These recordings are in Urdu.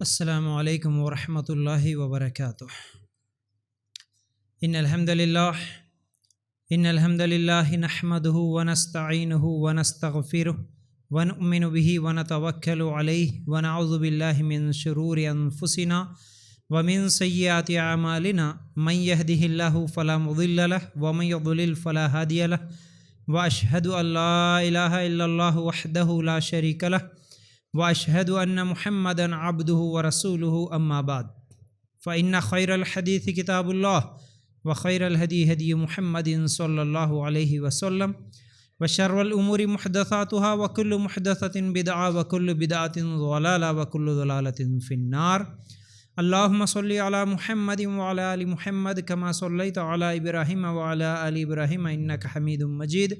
السلام علیکم ورحمۃ اللہ وبرکاتہ۔ ان الحمد للہ نحمدہ ونستعینہ ونستغفرہ ونؤمن بہ ونتوکل علیہ ونعوذ باللہ من شرور انفسنا ومن سیئات اعمالنا من یہدہ اللہ فلا مضل لہ ومن یضلل فلا ہادی لہ واشہد ان لا الہ الا اللہ وحدہ لا شریک لہ واشہد ان محمدا عبدہ ورسولہ اما بعد فإن خیر الحدیث کتاب اللہ وخیر الہدی ہدی محمد صلی اللہ علیہ وسلم وشر الامور محدثاتها وکل محدثۃ بدعہ وکل بدعۃ ضلالہ وکل ضلالۃ فی النار۔ اللہم صلی علی محمد وعلی آل محمد کما صلیت علی ابراہیم وعلی آل ابراہیم انک حمید مجید۔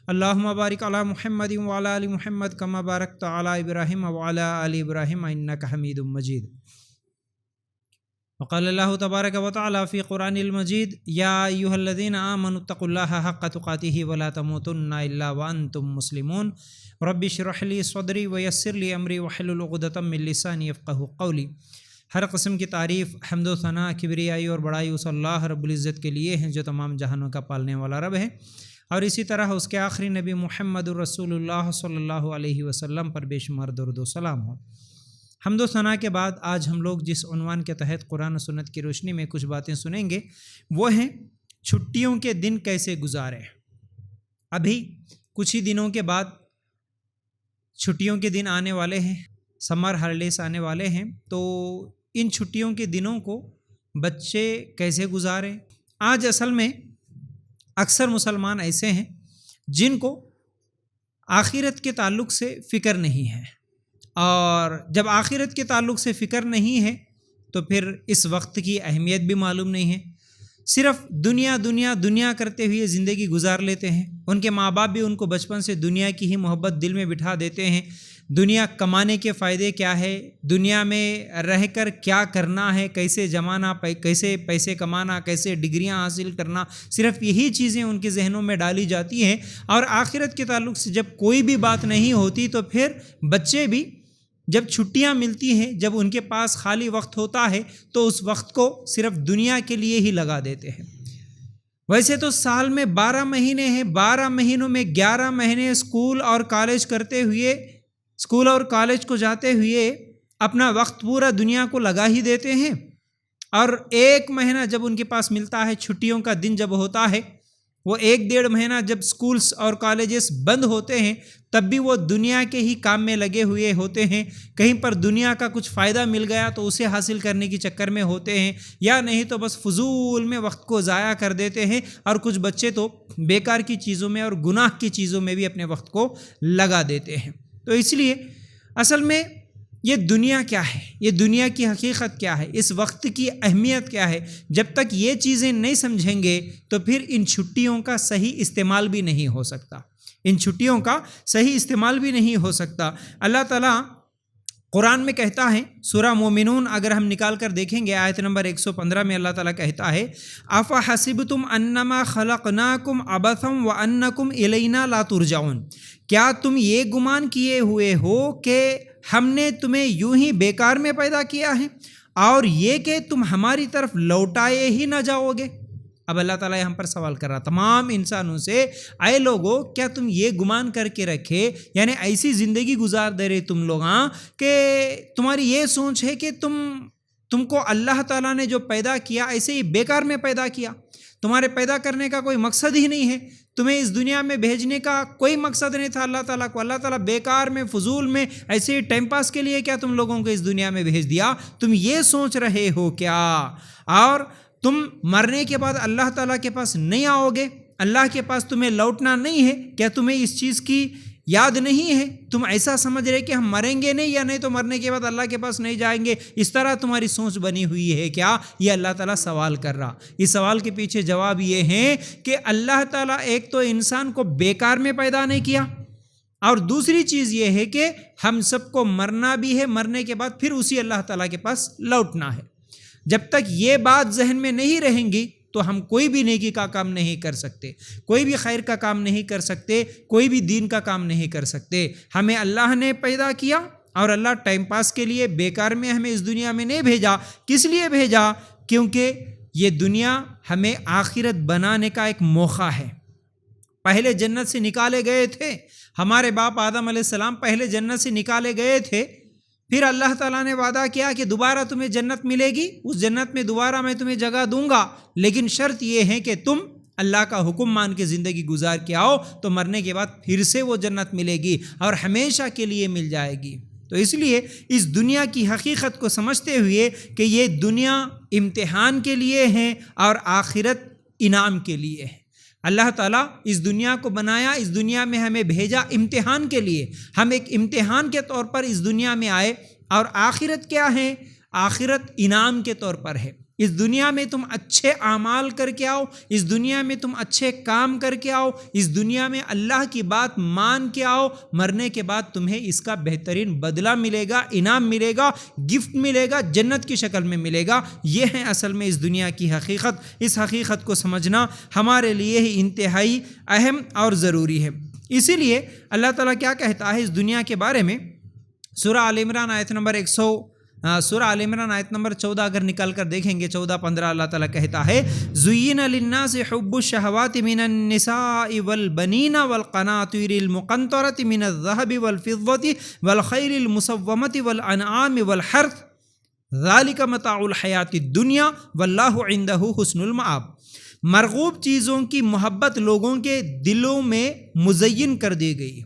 اللہم بارک علی محمد وعلی آل محمد کما بارکت علی ابراہیم وعلی آل ابراہیم انک حمید مجید۔ وقال اللہ تبارک و تعالی فی قرآن المجید یا ایہا الذین آمنوا اتقوا اللہ حق تقاتہ ولا تموتن الا وانتم مسلمون۔ رب اشرح لی صدری ویسر لی امری واحلل عقدۃ من لسانی یفقہوا قولی۔ ہر قسم کی تعریف، حمد و ثنا، کبریائی اور بڑائی اس اللہ رب العزت کے لیے ہیں جو تمام جہانوں کا پالنے والا رب ہے، اور اسی طرح اس کے آخری نبی محمد الرسول اللہ صلی اللہ علیہ وسلم پر بے شمار درود و سلام ہو۔ حمد و ثنا کے بعد آج ہم لوگ جس عنوان کے تحت قرآن و سنت کی روشنی میں کچھ باتیں سنیں گے وہ ہیں چھٹیوں کے دن کیسے گزاریں۔ ابھی کچھ ہی دنوں کے بعد چھٹیوں کے دن آنے والے ہیں، سمر ہالیڈیز آنے والے ہیں، تو ان چھٹیوں کے دنوں کو بچے کیسے گزاریں۔ آج اصل میں اکثر مسلمان ایسے ہیں جن کو آخرت کے تعلق سے فکر نہیں ہے، اور جب آخرت کے تعلق سے فکر نہیں ہے تو پھر اس وقت کی اہمیت بھی معلوم نہیں ہے، صرف دنیا دنیا دنیا کرتے ہوئے زندگی گزار لیتے ہیں۔ ان کے ماں باپ بھی ان کو بچپن سے دنیا کی ہی محبت دل میں بٹھا دیتے ہیں، دنیا کمانے کے فائدے کیا ہے، دنیا میں رہ کر کیا کرنا ہے، کیسے جمانا، کیسے پیسے کمانا، کیسے ڈگریاں حاصل کرنا، صرف یہی چیزیں ان کے ذہنوں میں ڈالی جاتی ہیں، اور آخرت کے تعلق سے جب کوئی بھی بات نہیں ہوتی تو پھر بچے بھی جب چھٹیاں ملتی ہیں، جب ان کے پاس خالی وقت ہوتا ہے تو اس وقت کو صرف دنیا کے لیے ہی لگا دیتے ہیں۔ ویسے تو سال میں 12 مہینے ہیں، 12 مہینوں میں 11 مہینے اسکول اور کالج کرتے ہوئے، اسکول اور کالج کو جاتے ہوئے اپنا وقت پورا دنیا کو لگا ہی دیتے ہیں، اور 1 مہینہ جب ان کے پاس ملتا ہے، چھٹیوں کا دن جب ہوتا ہے، وہ 1-1.5 مہینہ جب اسکولس اور کالجز بند ہوتے ہیں تب بھی وہ دنیا کے ہی کام میں لگے ہوئے ہوتے ہیں۔ کہیں پر دنیا کا کچھ فائدہ مل گیا تو اسے حاصل کرنے کے چکر میں ہوتے ہیں، یا نہیں تو بس فضول میں وقت کو ضائع کر دیتے ہیں، اور کچھ بچے تو بیکار کی چیزوں میں اور گناہ کی چیزوں میں بھی اپنے وقت کو لگا دیتے ہیں۔ تو اس لیے اصل میں یہ دنیا کیا ہے، یہ دنیا کی حقیقت کیا ہے، اس وقت کی اہمیت کیا ہے، جب تک یہ چیزیں نہیں سمجھیں گے تو پھر ان چھٹیوں کا صحیح استعمال بھی نہیں ہو سکتا، ان چھٹیوں کا صحیح استعمال بھی نہیں ہو سکتا۔ اللہ تعالیٰ قرآن میں کہتا ہے، سورہ مومنون اگر ہم نکال کر دیکھیں گے آیت نمبر 115 میں اللہ تعالیٰ کہتا ہے أَفَحَسِبْتُمْ أَنَّمَا خَلَقْنَاكُمْ عَبَثًا وَأَنَّكُمْ إِلَيْنَا لَا تُرْجَعُونَ۔ کیا تم یہ گمان کیے ہوئے ہو کہ ہم نے تمہیں یوں ہی بیکار میں پیدا کیا ہے اور یہ کہ تم ہماری طرف لوٹائے ہی نہ جاؤ گے؟ اب اللہ تعالیٰ یہاں پر سوال کر رہا تمام انسانوں سے، اے لوگو کیا تم یہ گمان کر کے رکھے، یعنی ایسی زندگی گزار دے رہے تم لوگ کہ تمہاری یہ سوچ ہے کہ تم کو اللہ تعالیٰ نے جو پیدا کیا ایسے ہی بیکار میں پیدا کیا، تمہارے پیدا کرنے کا کوئی مقصد ہی نہیں ہے، تمہیں اس دنیا میں بھیجنے کا کوئی مقصد نہیں تھا اللہ تعالیٰ کو، اللہ تعالیٰ بیکار میں فضول میں ایسے ہی ٹائم پاس کے لیے کیا تم لوگوں کو اس دنیا میں بھیج دیا؟ تم یہ سوچ رہے ہو کیا؟ اور تم مرنے کے بعد اللہ تعالیٰ کے پاس نہیں آؤ گے، اللہ کے پاس تمہیں لوٹنا نہیں ہے؟ کیا تمہیں اس چیز کی یاد نہیں ہے؟ تم ایسا سمجھ رہے کہ ہم مریں گے نہیں، یا نہیں تو مرنے کے بعد اللہ کے پاس نہیں جائیں گے، اس طرح تمہاری سوچ بنی ہوئی ہے کیا؟ یہ اللہ تعالیٰ سوال کر رہا۔ اس سوال کے پیچھے جواب یہ ہے کہ اللہ تعالیٰ ایک تو انسان کو بیکار میں پیدا نہیں کیا، اور دوسری چیز یہ ہے کہ ہم سب کو مرنا بھی ہے، مرنے کے بعد پھر اسی اللہ تعالیٰ کے پاس لوٹنا ہے۔ جب تک یہ بات ذہن میں نہیں رہیں گی تو ہم کوئی بھی نیکی کا کام نہیں کر سکتے، کوئی بھی خیر کا کام نہیں کر سکتے، کوئی بھی دین کا کام نہیں کر سکتے۔ ہمیں اللہ نے پیدا کیا اور اللہ ٹائم پاس کے لیے بیکار میں ہمیں اس دنیا میں نہیں بھیجا۔ کس لیے بھیجا؟ کیونکہ یہ دنیا ہمیں آخرت بنانے کا ایک موقع ہے۔ پہلے جنت سے نکالے گئے تھے، ہمارے باپ آدم علیہ السلام پہلے جنت سے نکالے گئے تھے، پھر اللہ تعالیٰ نے وعدہ کیا کہ دوبارہ تمہیں جنت ملے گی، اس جنت میں دوبارہ میں تمہیں جگہ دوں گا، لیکن شرط یہ ہے کہ تم اللہ کا حکم مان کے زندگی گزار کے آؤ، تو مرنے کے بعد پھر سے وہ جنت ملے گی اور ہمیشہ کے لیے مل جائے گی۔ تو اس لیے اس دنیا کی حقیقت کو سمجھتے ہوئے کہ یہ دنیا امتحان کے لیے ہے اور آخرت انعام کے لیے ہے۔ اللہ تعالیٰ اس دنیا کو بنایا، اس دنیا میں ہمیں بھیجا امتحان کے لیے، ہم ایک امتحان کے طور پر اس دنیا میں آئے، اور آخرت کیا ہے؟ آخرت انعام کے طور پر ہے۔ اس دنیا میں تم اچھے اعمال کر کے آؤ، اس دنیا میں تم اچھے کام کر کے آؤ، اس دنیا میں اللہ کی بات مان کے آؤ، مرنے کے بعد تمہیں اس کا بہترین بدلہ ملے گا، انعام ملے گا، گفٹ ملے گا، جنت کی شکل میں ملے گا۔ یہ ہے اصل میں اس دنیا کی حقیقت۔ اس حقیقت کو سمجھنا ہمارے لیے ہی انتہائی اہم اور ضروری ہے۔ اسی لیے اللہ تعالیٰ کیا کہتا ہے اس دنیا کے بارے میں؟ سورہ آل عمران آیت نمبر 14 اگر نکال کر دیکھیں گے 14-15، اللہ تعالیٰ کہتا ہے زُيِّنَ لِلنَّاسِ حُبُّ الشَّهَوَاتِ مِنَ النِّسَاءِ وَالْبَنِينَ وَالْقَنَاطِيرِ الْمُقَنطَرَةِ مِنَ الذَّهَبِ وَالْفِضَّةِ وَالْخَيْلِ الْمُسَوَّمَةِ وَالْأَنْعَامِ وَالْحَرْثِ ذَلِكَ مَتَاعُ الْحَيَاةِ الدُّنْيَا وَاللَّهُ عِندَهُ حُسْنُ الْمَآبِ۔ مرغوب چیزوں کی محبت لوگوں کے دلوں میں مزین کر دی گئی،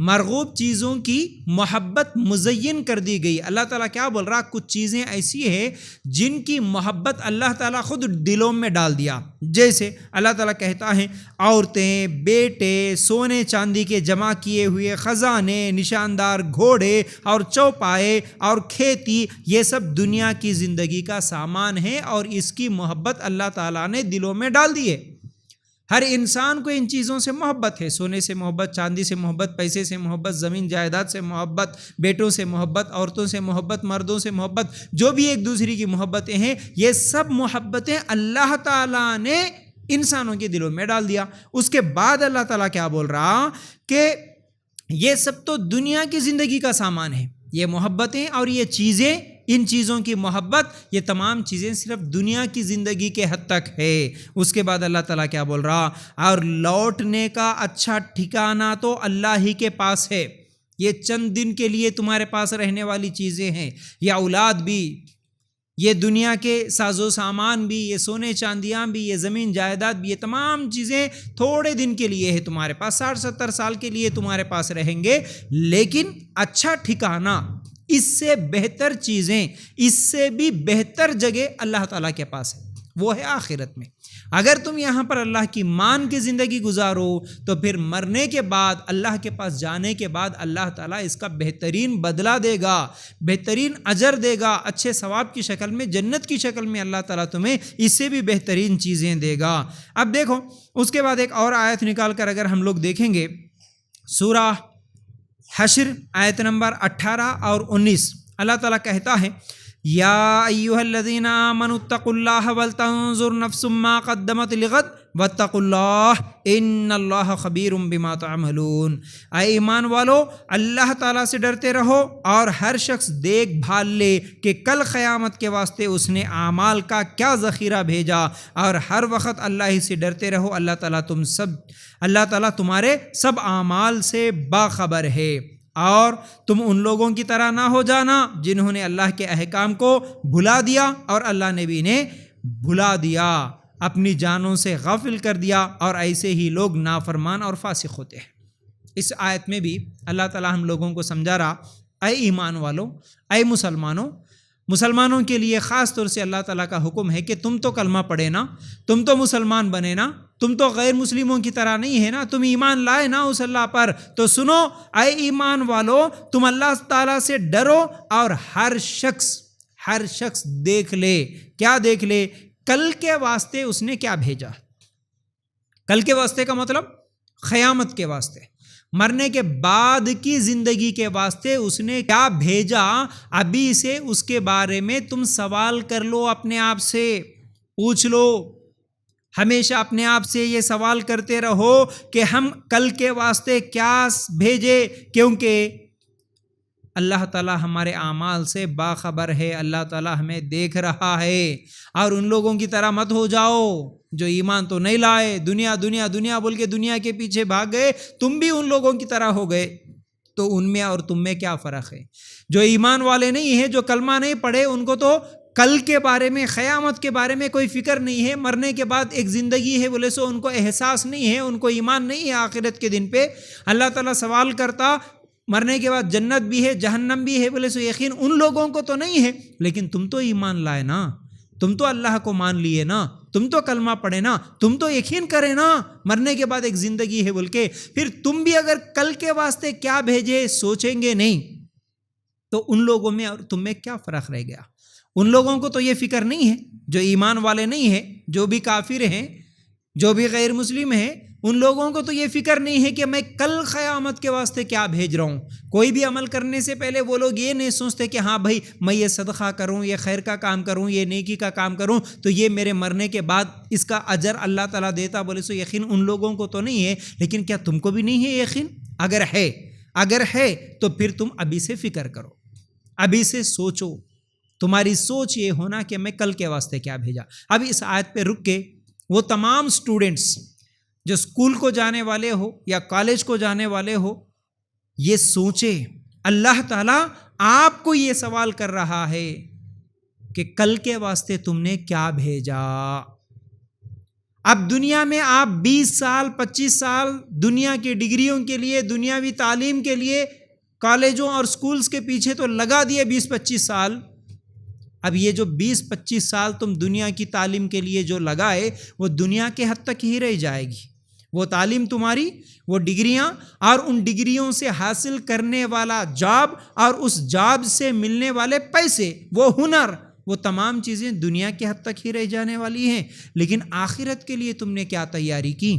مرغوب چیزوں کی محبت مزین کر دی گئی۔ اللہ تعالیٰ کیا بول رہا؟ کچھ چیزیں ایسی ہیں جن کی محبت اللہ تعالیٰ خود دلوں میں ڈال دیا۔ جیسے اللہ تعالیٰ کہتا ہے عورتیں، بیٹے، سونے چاندی کے جمع کیے ہوئے خزانے، نشاندار گھوڑے اور چوپائے اور کھیتی، یہ سب دنیا کی زندگی کا سامان ہے اور اس کی محبت اللہ تعالیٰ نے دلوں میں ڈال دی ہے۔ ہر انسان کو ان چیزوں سے محبت ہے، سونے سے محبت، چاندی سے محبت، پیسے سے محبت، زمین جائیداد سے محبت، بیٹوں سے محبت، عورتوں سے محبت، مردوں سے محبت، جو بھی ایک دوسرے کی محبتیں ہیں، یہ سب محبتیں اللہ تعالیٰ نے انسانوں کے دلوں میں ڈال دیا۔ اس کے بعد اللہ تعالیٰ کیا بول رہا کہ یہ سب تو دنیا کی زندگی کا سامان ہے، یہ محبتیں اور یہ چیزیں، ان چیزوں کی محبت، یہ تمام چیزیں صرف دنیا کی زندگی کے حد تک ہے۔ اس کے بعد اللہ تعالیٰ کیا بول رہا؟ اور لوٹنے کا اچھا ٹھکانہ تو اللہ ہی کے پاس ہے۔ یہ چند دن کے لیے تمہارے پاس رہنے والی چیزیں ہیں، یہ اولاد بھی، یہ دنیا کے ساز و سامان بھی، یہ سونے چاندیاں بھی، یہ زمین جائیداد بھی، یہ تمام چیزیں تھوڑے دن کے لیے ہے تمہارے پاس، 60-70 سال کے لیے تمہارے پاس رہیں گے، لیکن اچھا ٹھکانہ، اس سے بہتر چیزیں، اس سے بھی بہتر جگہ اللہ تعالیٰ کے پاس ہے، وہ ہے آخرت میں۔ اگر تم یہاں پر اللہ کی مان کی زندگی گزارو تو پھر مرنے کے بعد، اللہ کے پاس جانے کے بعد اللہ تعالیٰ اس کا بہترین بدلہ دے گا، بہترین اجر دے گا، اچھے ثواب کی شکل میں، جنت کی شکل میں اللہ تعالیٰ تمہیں اس سے بھی بہترین چیزیں دے گا۔ اب دیکھو اس کے بعد ایک اور آیت نکال کر اگر ہم لوگ دیکھیں گے، سورہ حشر آیت نمبر 18 اور 19، اللہ تعالیٰ کہتا ہے یا ایھا الذین آمنوا اتقوا اللہ ولتنظر نفس ما قدمت لغد واتقوا اللہ ان اللہ خبیر بما تعملون۔ اے ایمان والو، اللہ تعالیٰ سے ڈرتے رہو اور ہر شخص دیکھ بھال لے کہ کل قیامت کے واسطے اس نے اعمال کا کیا ذخیرہ بھیجا، اور ہر وقت اللہ ہی سے ڈرتے رہو، اللہ تعالیٰ تمہارے سب اعمال سے باخبر ہے۔ اور تم ان لوگوں کی طرح نہ ہو جانا جنہوں نے اللہ کے احکام کو بھلا دیا اور اللہ نے بھی انہیں بھلا دیا، اپنی جانوں سے غافل کر دیا، اور ایسے ہی لوگ نافرمان اور فاسق ہوتے ہیں۔ اس آیت میں بھی اللہ تعالیٰ ہم لوگوں کو سمجھا رہا، اے ایمان والو، اے مسلمانوں کے لیے خاص طور سے اللہ تعالیٰ کا حکم ہے کہ تم تو کلمہ پڑھے نا، تم تو مسلمان بنے نا، تم تو غیر مسلموں کی طرح نہیں ہے نا، تم ایمان لائے نا اس اللہ پر، تو سنو اے ایمان والو، تم اللہ تعالیٰ سے ڈرو، اور ہر شخص دیکھ لے، کیا دیکھ لے؟ کل کے واسطے اس نے کیا بھیجا۔ کل کے واسطے کا مطلب قیامت کے واسطے، مرنے کے بعد کی زندگی کے واسطے اس نے کیا بھیجا، ابھی سے اس کے بارے میں تم سوال کر لو، اپنے آپ سے پوچھ لو، ہمیشہ اپنے آپ سے یہ سوال کرتے رہو کہ ہم کل کے واسطے کیا بھیجے، کیونکہ اللہ تعالیٰ ہمارے اعمال سے باخبر ہے، اللہ تعالیٰ ہمیں دیکھ رہا ہے۔ اور ان لوگوں کی طرح مت ہو جاؤ جو ایمان تو نہیں لائے، دنیا دنیا دنیا بول کے دنیا کے پیچھے بھاگ گئے، تم بھی ان لوگوں کی طرح ہو گئے۔ تو ان میں اور تم میں کیا فرق ہے؟ جو ایمان والے نہیں ہیں، جو کلمہ نہیں پڑھے، ان کو تو کل کے بارے میں، قیامت کے بارے میں کوئی فکر نہیں ہے، مرنے کے بعد ایک زندگی ہے بولے سو ان کو احساس نہیں ہے، ان کو ایمان نہیں ہے آخرت کے دن پہ۔ اللہ تعالیٰ سوال کرتا مرنے کے بعد جنت بھی ہے جہنم بھی ہے بولے سو یقین ان لوگوں کو تو نہیں ہے، لیکن تم تو ایمان لائے نا، تم تو اللہ کو مان لیے نا، تم تو کلمہ پڑھے نا، تم تو یقین کرے نا مرنے کے بعد ایک زندگی ہے بول کے۔ پھر تم بھی اگر کل کے واسطے کیا بھیجے سوچیں گے نہیں، تو ان لوگوں میں اور تم میں کیا فرق رہ گیا؟ ان لوگوں کو تو یہ فکر نہیں ہے، جو ایمان والے نہیں ہیں، جو بھی کافر ہیں، جو بھی غیر مسلم ہیں، ان لوگوں کو تو یہ فکر نہیں ہے کہ میں کل قیامت کے واسطے کیا بھیج رہا ہوں۔ کوئی بھی عمل کرنے سے پہلے وہ لوگ یہ نہیں سوچتے کہ ہاں بھائی میں یہ صدقہ کروں، یہ خیر کا کام کروں، یہ نیکی کا کام کروں تو یہ میرے مرنے کے بعد اس کا اجر اللہ تعالیٰ دیتا بولے سو یقین ان لوگوں کو تو نہیں ہے۔ لیکن کیا تم کو بھی نہیں ہے یقین؟ اگر ہے تو پھر تم ابھی سے فکر کرو، ابھی سے سوچو، تمہاری سوچ یہ ہونا کہ میں کل کے واسطے کیا بھیجا۔ اب اس آیت پہ رک کے وہ تمام سٹوڈنٹس جو اسکول کو جانے والے ہو یا کالج کو جانے والے ہو، یہ سوچے اللہ تعالیٰ آپ کو یہ سوال کر رہا ہے کہ کل کے واسطے تم نے کیا بھیجا۔ اب دنیا میں آپ 20 سال 25 سال دنیا کی ڈگریوں کے لیے، دنیاوی تعلیم کے لیے کالجوں اور سکولز کے پیچھے تو لگا دیے 20-25 سال۔ اب یہ جو 20-25 سال تم دنیا کی تعلیم کے لیے جو لگائے وہ دنیا کے حد تک ہی رہ جائے گی۔ وہ تعلیم تمہاری، وہ ڈگریاں اور ان ڈگریوں سے حاصل کرنے والا جاب اور اس جاب سے ملنے والے پیسے، وہ ہنر، وہ تمام چیزیں دنیا کے حد تک ہی رہ جانے والی ہیں۔ لیکن آخرت کے لیے تم نے کیا تیاری کی؟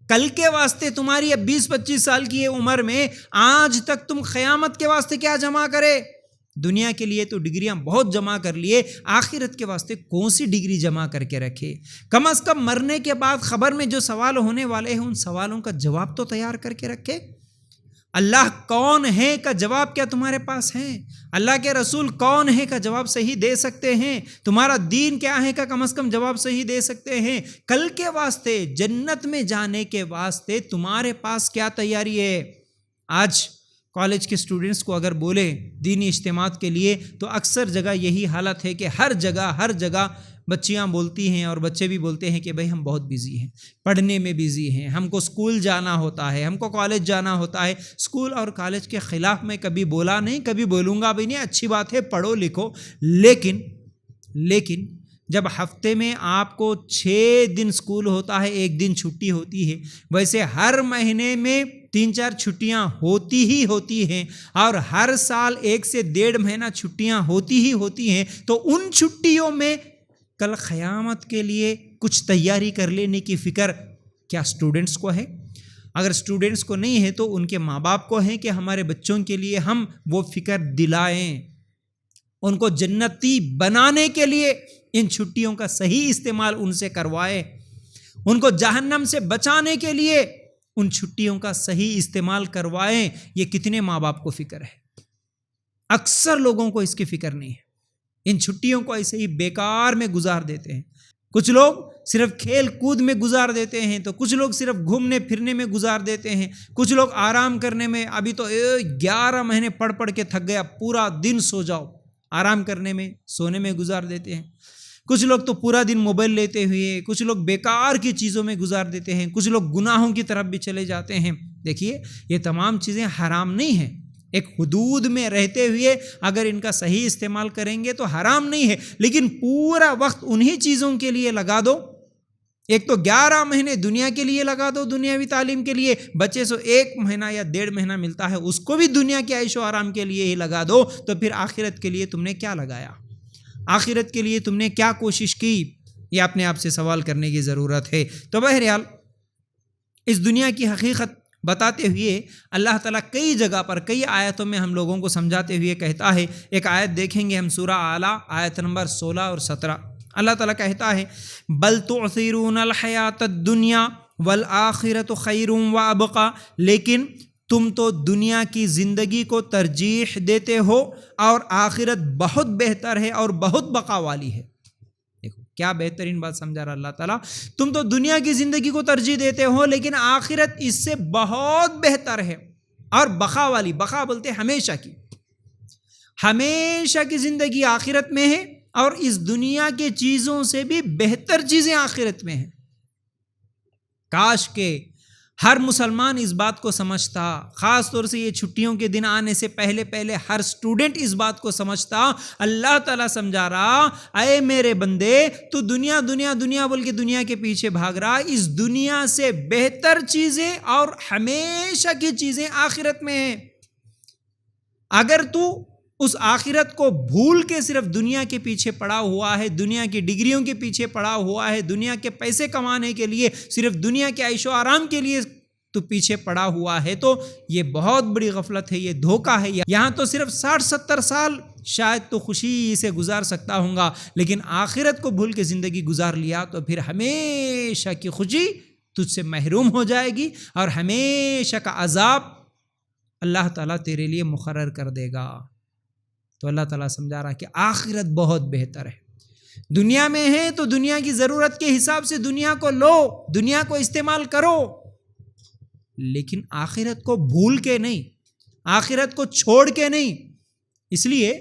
کل کے واسطے تمہاری اب 20-25 سال کی عمر میں آج تک تم قیامت کے واسطے کیا جمع کرے؟ دنیا کے لیے تو ڈگریاں بہت جمع کر لیے، آخرت کے واسطے کون سی ڈگری جمع کر کے رکھے؟ کم از کم مرنے کے بعد خبر میں جو سوال ہونے والے ہیں ان سوالوں کا جواب تو تیار کر کے رکھے۔ اللہ کون ہے کا جواب کیا تمہارے پاس ہے؟ اللہ کے رسول کون ہے کا جواب صحیح دے سکتے ہیں؟ تمہارا دین کیا ہے کا کم از کم جواب صحیح دے سکتے ہیں؟ کل کے واسطے، جنت میں جانے کے واسطے تمہارے پاس کیا تیاری ہے؟ آج کالج کے اسٹوڈنٹس کو اگر بولے دینی اجتماعات کے لیے تو اکثر جگہ یہی حالت ہے کہ ہر جگہ بچیاں بولتی ہیں اور بچے بھی بولتے ہیں کہ بھائی ہم بہت بیزی ہیں، پڑھنے میں بیزی ہیں، ہم کو اسکول جانا ہوتا ہے، ہم کو کالج جانا ہوتا ہے۔ اسکول اور کالج کے خلاف میں کبھی بولا نہیں، کبھی بولوں گا بھی نہیں، اچھی بات ہے پڑھو لکھو، لیکن جب ہفتے میں آپ کو 6 دن اسکول ہوتا ہے، 1 دن چھٹی ہوتی ہے، ویسے ہر مہینے میں 3-4 چھٹیاں ہوتی ہیں اور ہر سال 1 سے 1.5 مہینہ چھٹیاں ہوتی ہیں، تو ان چھٹیوں میں کل قیامت کے لیے کچھ تیاری کر لینے کی فکر کیا اسٹوڈنٹس کو ہے؟ اگر اسٹوڈنٹس کو نہیں ہے تو ان کے ماں باپ کو ہے کہ ہمارے بچوں کے لیے ہم وہ فکر دلائیں، ان کو جنتی بنانے کے لیے ان چھٹیوں کا صحیح استعمال ان سے کروائے، ان کو جہنم سے بچانے کے لیے ان چھٹیوں کا صحیح استعمال کروائیں۔ یہ کتنے ماں باپ کو فکر ہے؟ اکثر لوگوں کو اس کی فکر نہیں ہے، ان چھٹیوں کو ایسے ہی بیکار میں گزار دیتے ہیں۔ کچھ لوگ صرف کھیل کود میں گزار دیتے ہیں، تو کچھ لوگ صرف گھومنے پھرنے میں گزار دیتے ہیں، کچھ لوگ آرام کرنے میں، ابھی تو 11 مہینے پڑھ کے تھک گیا، پورا دن سو جاؤ، آرام کرنے میں، سونے میں گزار دیتے ہیں۔ کچھ لوگ تو پورا دن موبائل لیتے ہوئے، کچھ لوگ بیکار کی چیزوں میں گزار دیتے ہیں، کچھ لوگ گناہوں کی طرف بھی چلے جاتے ہیں۔ دیکھیے یہ تمام چیزیں حرام نہیں ہیں، ایک حدود میں رہتے ہوئے اگر ان کا صحیح استعمال کریں گے تو حرام نہیں ہے، لیکن پورا وقت انہی چیزوں کے لیے لگا دو۔ ایک تو 11 مہینے دنیا کے لیے لگا دو، دنیاوی تعلیم کے لیے، بچے سو 1 مہینہ یا 1.5 مہینہ ملتا ہے اس کو بھی دنیا کے عیش و آرام کے لیے ہی لگا دو، تو پھر آخرت کے لیے تم نے کیا لگایا؟ آخرت کے لیے تم نے کیا کوشش کی؟ یہ اپنے آپ سے سوال کرنے کی ضرورت ہے۔ تو بہرحال اس دنیا کی حقیقت بتاتے ہوئے اللہ تعالیٰ کئی جگہ پر کئی آیتوں میں ہم لوگوں کو سمجھاتے ہوئے کہتا ہے۔ ایک آیت دیکھیں گے ہم سورہ اعلیٰ آیت نمبر 16 اور 17۔ اللہ تعالیٰ کہتا ہے بل تؤثرون الحیات الدنیا والآخرۃ خیر وابقی، لیکن تم تو دنیا کی زندگی کو ترجیح دیتے ہو اور آخرت بہت بہتر ہے اور بہت بقا والی ہے. دیکھو کیا بہترین بات سمجھا رہا اللہ تعالیٰ. تم تو دنیا کی زندگی کو ترجیح دیتے ہو لیکن آخرت اس سے بہت بہتر ہے اور بقا والی. بقا بولتے ہمیشہ کی. ہمیشہ کی زندگی آخرت میں ہے اور اس دنیا کے چیزوں سے بھی بہتر چیزیں آخرت میں ہیں. کاش کہ ہر مسلمان اس بات کو سمجھتا. خاص طور سے یہ چھٹیوں کے دن آنے سے پہلے ہر اسٹوڈنٹ اس بات کو سمجھتا. اللہ تعالیٰ سمجھا رہا اے میرے بندے تو دنیا دنیا دنیا بول کے دنیا کے پیچھے بھاگ رہا. اس دنیا سے بہتر چیزیں اور ہمیشہ کی چیزیں آخرت میں ہیں. اگر تو اس آخرت کو بھول کے صرف دنیا کے پیچھے پڑا ہوا ہے, دنیا کی ڈگریوں کے پیچھے پڑا ہوا ہے, دنیا کے پیسے کمانے کے لیے, صرف دنیا کے عیش و آرام کے لیے تو پیچھے پڑا ہوا ہے, تو یہ بہت بڑی غفلت ہے, یہ دھوکہ ہے. یہاں تو صرف 60-70 سال شاید تو خوشی سے گزار سکتا ہوں گا, لیکن آخرت کو بھول کے زندگی گزار لیا تو پھر ہمیشہ کی خوشی تجھ سے محروم ہو جائے گی اور ہمیشہ کا عذاب اللہ تعالیٰ تیرے لیے مقرر کر دے گا. تو اللہ تعالیٰ سمجھا رہا کہ آخرت بہت بہتر ہے. دنیا میں ہے تو دنیا کی ضرورت کے حساب سے دنیا کو لو, دنیا کو استعمال کرو, لیکن آخرت کو بھول کے نہیں, آخرت کو چھوڑ کے نہیں. اس لیے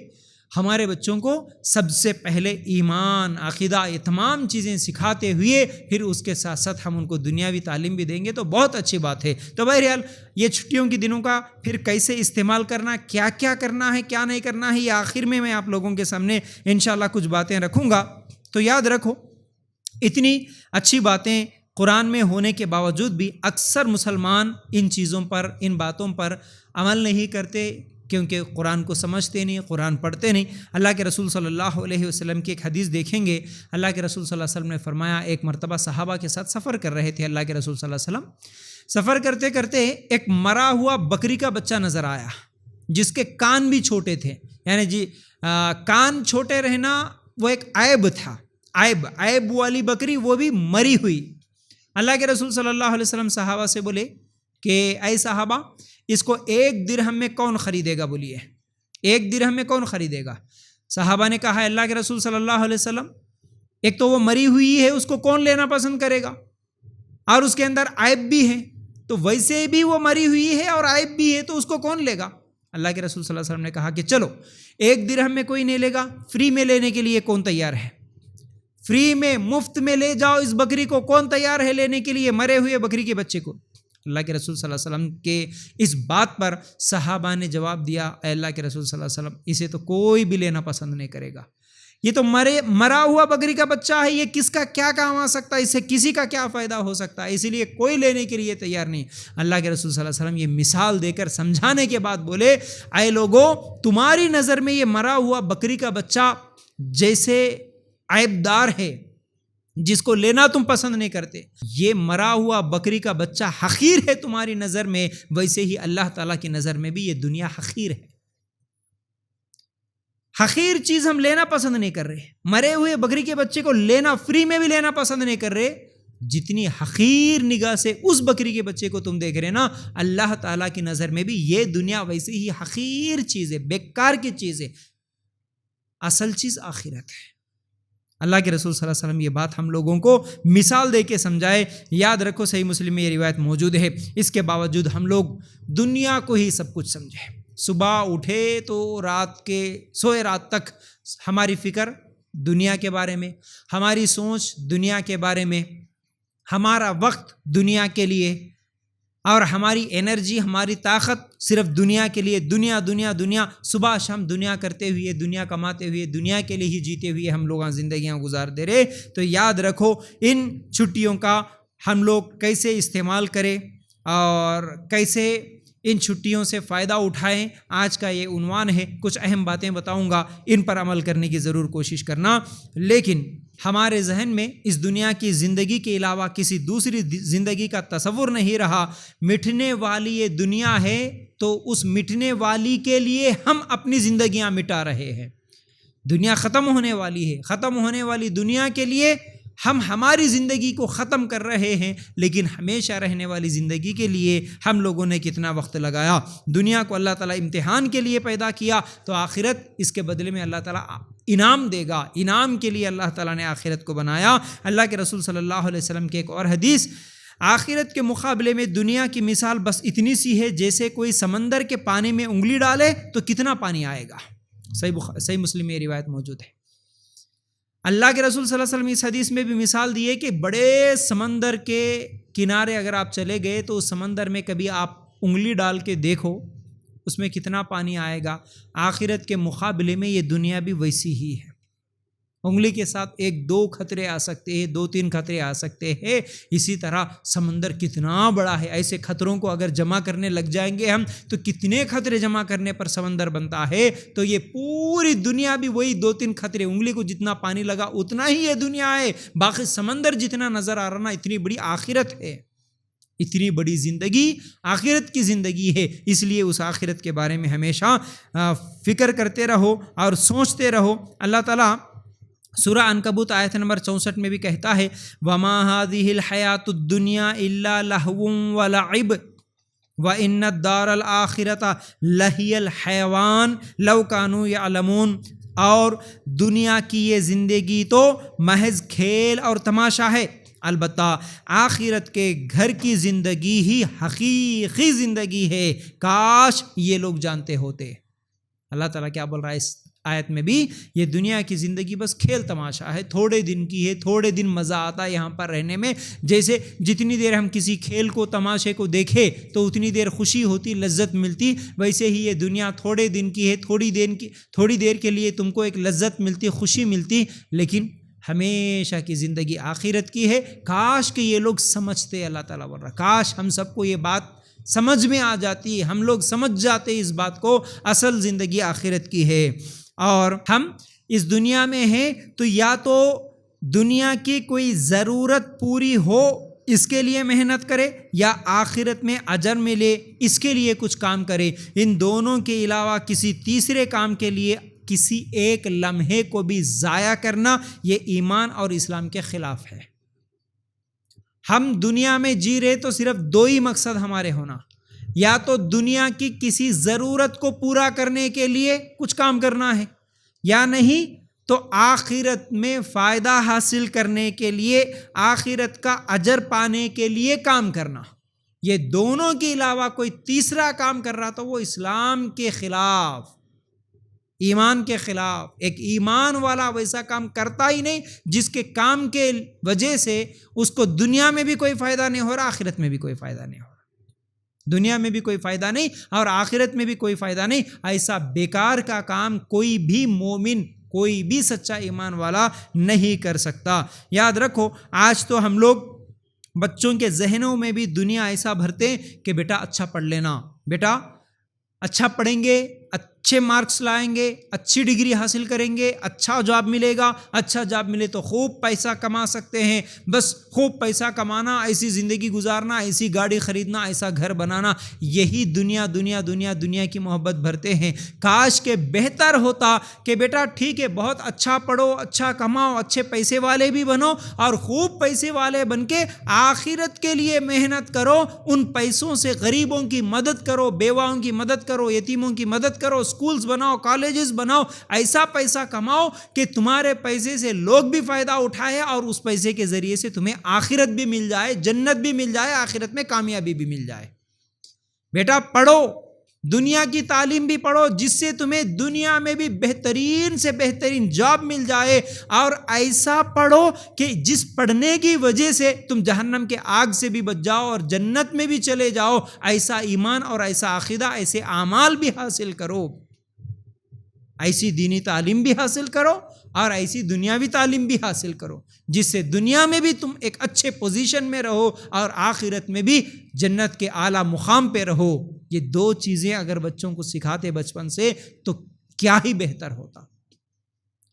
ہمارے بچوں کو سب سے پہلے ایمان, عقیدہ, یہ تمام چیزیں سکھاتے ہوئے پھر اس کے ساتھ ساتھ ہم ان کو دنیاوی تعلیم بھی دیں گے تو بہت اچھی بات ہے. تو بہرحال یہ چھٹیوں کے دنوں کا پھر کیسے استعمال کرنا, کیا کیا کرنا ہے, کیا نہیں کرنا ہے, یہ آخر میں آپ لوگوں کے سامنے انشاءاللہ کچھ باتیں رکھوں گا. تو یاد رکھو اتنی اچھی باتیں قرآن میں ہونے کے باوجود بھی اکثر مسلمان ان چیزوں پر, ان باتوں پر عمل نہیں کرتے کیونکہ قرآن کو سمجھتے نہیں, قرآن پڑھتے نہیں. اللہ کے رسول صلی اللہ علیہ وسلم کی ایک حدیث دیکھیں گے. اللہ کے رسول صلی اللہ علیہ وسلم نے فرمایا, ایک مرتبہ صحابہ کے ساتھ سفر کر رہے تھے اللہ کے رسول صلی اللہ علیہ وسلم. سفر کرتے کرتے ایک مرا ہوا بکری کا بچہ نظر آیا جس کے کان بھی چھوٹے تھے. یعنی کان چھوٹے رہنا وہ ایک عیب تھا, عیب والی بکری, وہ بھی مری ہوئی. اللہ کے رسول صلی اللہ علیہ وسلم صحابہ سے بولے کہ اے صحابہ اس کو 1 درہم میں کون خریدے گا؟ بولیے 1 درہم میں کون خریدے گا؟ صحابہ نے کہا اللہ کے رسول صلی اللہ علیہ وسلم ایک تو وہ مری ہوئی ہے, اس کو کون لینا پسند کرے گا, اور اس کے اندر عیب بھی ہے, تو ویسے بھی وہ مری ہوئی ہے اور عیب بھی ہے تو اس کو کون لے گا؟ اللہ کے رسول صلی اللہ علیہ وسلم نے کہا کہ چلو 1 درہم میں کوئی نہیں لے گا, فری میں لینے کے لیے کون تیار ہے؟ فری میں, مفت میں لے جاؤ اس بکری کو, کون تیار ہے لینے کے لیے مرے ہوئے بکری کے بچے کو؟ اللہ کے رسول صلی اللہ علیہ وسلم کے اس بات پر صحابہ نے جواب دیا اے اللہ کے رسول صلی اللہ علیہ وسلم اسے تو کوئی بھی لینا پسند نہیں کرے گا, یہ تو مرا ہوا بکری کا بچہ ہے, یہ کس کا کیا کام آ سکتا ہے, اس سے کسی کا کیا فائدہ ہو سکتا ہے, اسی لیے کوئی لینے کے لیے تیار نہیں. اللہ کے رسول صلی اللہ علیہ وسلم یہ مثال دے کر سمجھانے کے بعد بولے اے لوگو تمہاری نظر میں یہ مرا ہوا بکری کا بچہ جیسے عیب دار ہے جس کو لینا تم پسند نہیں کرتے, یہ مرا ہوا بکری کا بچہ حقیر ہے تمہاری نظر میں, ویسے ہی اللہ تعالیٰ کی نظر میں بھی یہ دنیا حقیر ہے. حقیر چیز ہم لینا پسند نہیں کر رہے, مرے ہوئے بکری کے بچے کو لینا فری میں بھی لینا پسند نہیں کر رہے. جتنی حقیر نگاہ سے اس بکری کے بچے کو تم دیکھ رہے نا, اللہ تعالیٰ کی نظر میں بھی یہ دنیا ویسے ہی حقیر چیز ہے, بیکار کی چیز ہے. اصل چیز آخرت ہے. اللہ کے رسول صلی اللہ علیہ وسلم یہ بات ہم لوگوں کو مثال دے کے سمجھائے. یاد رکھو صحیح مسلم میں یہ روایت موجود ہے, اس کے باوجود ہم لوگ دنیا کو ہی سب کچھ سمجھے. صبح اٹھے تو رات کے سوئے رات تک ہماری فکر دنیا کے بارے میں, ہماری سوچ دنیا کے بارے میں, ہمارا وقت دنیا کے لیے, اور ہماری انرجی, ہماری طاقت صرف دنیا کے لیے. دنیا دنیا دنیا, صبح شام دنیا کرتے ہوئے, دنیا کماتے ہوئے, دنیا کے لیے ہی جیتے ہوئے ہم لوگ زندگیاں گزار دے رہے. تو یاد رکھو ان چھٹیوں کا ہم لوگ کیسے استعمال کریں اور کیسے ان چھٹیوں سے فائدہ اٹھائیں. آج کا یہ عنوان ہے. کچھ اہم باتیں بتاؤں گا, ان پر عمل کرنے کی ضرور کوشش کرنا. لیکن ہمارے ذہن میں اس دنیا کی زندگی کے علاوہ کسی دوسری زندگی کا تصور نہیں رہا. مٹنے والی یہ دنیا ہے تو اس مٹنے والی کے لیے ہم اپنی زندگیاں مٹا رہے ہیں. دنیا ختم ہونے والی ہے, ختم ہونے والی دنیا کے لیے ہم ہماری زندگی کو ختم کر رہے ہیں، لیکن ہمیشہ رہنے والی زندگی کے لیے ہم لوگوں نے کتنا وقت لگایا۔ دنیا کو اللہ تعالیٰ امتحان کے لیے پیدا کیا، تو آخرت اس کے بدلے میں اللہ تعالیٰ انعام دے گا۔ انعام کے لیے اللہ تعالیٰ نے آخرت کو بنایا۔ اللہ کے رسول صلی اللہ علیہ وسلم کی ایک اور حدیث، آخرت کے مقابلے میں دنیا کی مثال بس اتنی سی ہے جیسے کوئی سمندر کے پانی میں انگلی ڈالے تو کتنا پانی آئے گا۔ صحیح مسلم میں یہ روایت موجود ہے۔ اللہ کے رسول صلی اللہ علیہ وسلم اس حدیث میں بھی مثال دی ہے کہ بڑے سمندر کے کنارے اگر آپ چلے گئے تو اس سمندر میں کبھی آپ انگلی ڈال کے دیکھو اس میں کتنا پانی آئے گا۔ آخرت کے مقابلے میں یہ دنیا بھی ویسی ہی ہے۔ انگلی کے ساتھ 1-2 خطرے آ سکتے ہیں، 2-3 خطرے آ سکتے ہیں۔ اسی طرح سمندر کتنا بڑا ہے، ایسے خطروں کو اگر جمع کرنے لگ جائیں گے ہم تو کتنے خطرے جمع کرنے پر سمندر بنتا ہے۔ تو یہ پوری دنیا بھی وہی 2-3 خطرے، انگلی کو جتنا پانی لگا اتنا ہی یہ دنیا ہے۔ باقی سمندر جتنا نظر آ رہا نا، اتنی بڑی آخرت ہے، اتنی بڑی زندگی آخرت کی زندگی ہے۔ اس لیے اس آخرت کے بارے میں ہمیشہ فکر کرتے رہو اور سوچتے رہو۔ اللہ تعالیٰ سورہ عنکبوت آیت نمبر 64 میں بھی کہتا ہے وَمَا هَذِهِ الْحَيَاةُ الدُّنْيَا إِلَّا لَهْوٌ وَلَعِبٌ وَإِنَّ الدَّارَ الْآخِرَةَ لَهِيَ الْحَيَوَانُ لَوْ كَانُوا يَعْلَمُونَ، اور دنیا کی یہ زندگی تو محض کھیل اور تماشا ہے، البتہ آخرت کے گھر کی زندگی ہی حقیقی زندگی ہے، کاش یہ لوگ جانتے ہوتے۔ اللہ تعالیٰ کیا بول رہا ہے اس آیت میں بھی، یہ دنیا کی زندگی بس کھیل تماشا ہے، تھوڑے دن کی ہے، تھوڑے دن مزہ آتا ہے یہاں پر رہنے میں۔ جیسے جتنی دیر ہم کسی کھیل کو تماشے کو دیکھے تو اتنی دیر خوشی ہوتی، لذت ملتی، ویسے ہی یہ دنیا تھوڑے دن کی ہے، تھوڑی دیر کے لیے تم کو ایک لذت ملتی، خوشی ملتی، لیکن ہمیشہ کی زندگی آخرت کی ہے۔ کاش کہ یہ لوگ سمجھتے، اللہ تعالیٰ بول رہا کاش ہم سب کو یہ بات سمجھ میں آ جاتی، ہم لوگ سمجھ جاتے اس بات کو، اصل زندگی آخرت کی ہے۔ اور ہم اس دنیا میں ہیں تو یا تو دنیا کی کوئی ضرورت پوری ہو اس کے لیے محنت کرے، یا آخرت میں اجر ملے اس کے لیے کچھ کام کرے۔ ان دونوں کے علاوہ کسی تیسرے کام کے لیے کسی ایک لمحے کو بھی ضائع کرنا یہ ایمان اور اسلام کے خلاف ہے۔ ہم دنیا میں جی رہے تو صرف 2 ہی مقصد ہمارے ہونا، یا تو دنیا کی کسی ضرورت کو پورا کرنے کے لیے کچھ کام کرنا ہے، یا نہیں تو آخرت میں فائدہ حاصل کرنے کے لیے، آخرت کا اجر پانے کے لیے کام کرنا۔ یہ دونوں کے علاوہ کوئی تیسرا کام کر رہا تو وہ اسلام کے خلاف، ایمان کے خلاف۔ ایک ایمان والا ویسا کام کرتا ہی نہیں جس کے کام کے وجہ سے اس کو دنیا میں بھی کوئی فائدہ نہیں ہو رہا، آخرت میں بھی کوئی فائدہ نہیں ہو رہا۔ دنیا میں بھی کوئی فائدہ نہیں اور آخرت میں بھی کوئی فائدہ نہیں۔ ایسا بیکار کا کام کوئی بھی مومن، کوئی بھی سچا ایمان والا نہیں کر سکتا۔ یاد رکھو، آج تو ہم لوگ بچوں کے ذہنوں میں بھی دنیا ایسا بھرتے کہ بیٹا اچھا پڑھ لینا، بیٹا اچھا پڑھیں گے، اچھے مارکس لائیں گے، اچھی ڈگری حاصل کریں گے، اچھا جاب ملے گا، اچھا جاب ملے تو خوب پیسہ کما سکتے ہیں، بس خوب پیسہ کمانا، ایسی زندگی گزارنا، ایسی گاڑی خریدنا، ایسا گھر بنانا، یہی دنیا دنیا دنیا دنیا کی محبت بھرتے ہیں۔ کاش کہ بہتر ہوتا کہ بیٹا ٹھیک ہے، بہت اچھا پڑھو، اچھا کماؤ، اچھے پیسے والے بھی بنو، اور خوب پیسے والے بن کے آخرت کے لیے محنت کرو، ان پیسوں سے غریبوں کی مدد کرو، بیواؤں کی مدد کرو، یتیموں کی مدد کرو، سکولز بناؤ، کالجز بناؤ، ایسا پیسہ کماؤ کہ تمہارے پیسے سے لوگ بھی فائدہ اٹھائے اور اس پیسے کے ذریعے سے تمہیں آخرت بھی مل جائے، جنت بھی مل جائے، آخرت میں کامیابی بھی مل جائے۔ بیٹا پڑھو، دنیا کی تعلیم بھی پڑھو جس سے تمہیں دنیا میں بھی بہترین سے بہترین جاب مل جائے، اور ایسا پڑھو کہ جس پڑھنے کی وجہ سے تم جہنم کے آگ سے بھی بچ جاؤ اور جنت میں بھی چلے جاؤ۔ ایسا ایمان اور ایسا عقیدہ، ایسے اعمال بھی حاصل کرو، ایسی دینی تعلیم بھی حاصل کرو اور ایسی دنیاوی تعلیم بھی حاصل کرو جس سے دنیا میں بھی تم ایک اچھے پوزیشن میں رہو اور آخرت میں بھی جنت کے اعلیٰ مقام پہ رہو۔ یہ 2 چیزیں اگر بچوں کو سکھاتے بچپن سے تو کیا ہی بہتر ہوتا،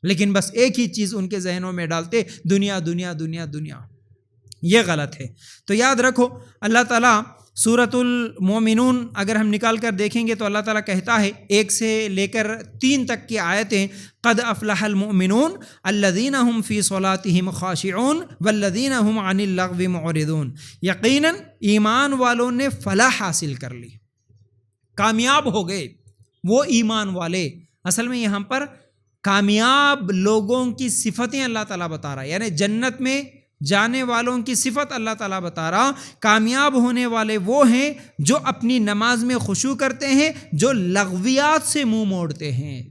لیکن بس ایک ہی چیز ان کے ذہنوں میں ڈالتے، دنیا دنیا دنیا دنیا۔ یہ غلط ہے۔ تو یاد رکھو، اللہ تعالیٰ سورۃ المومنون اگر ہم نکال کر دیکھیں گے تو اللہ تعالیٰ کہتا ہے 1 سے لے کر 3 تک کی آیتیں، قد افلح المؤمنون الذین هم فی صلاتهم خاشعون والذین هم عن اللغو معرضون، یقیناً ایمان والوں نے فلاح حاصل کر لی، کامیاب ہو گئے وہ ایمان والے۔ اصل میں یہاں پر کامیاب لوگوں کی صفتیں اللہ تعالیٰ بتا رہا ہے، یعنی جنت میں جانے والوں کی صفت اللہ تعالیٰ بتا رہا، کامیاب ہونے والے وہ ہیں جو اپنی نماز میں خشوع کرتے ہیں، جو لغویات سے منہ موڑتے ہیں۔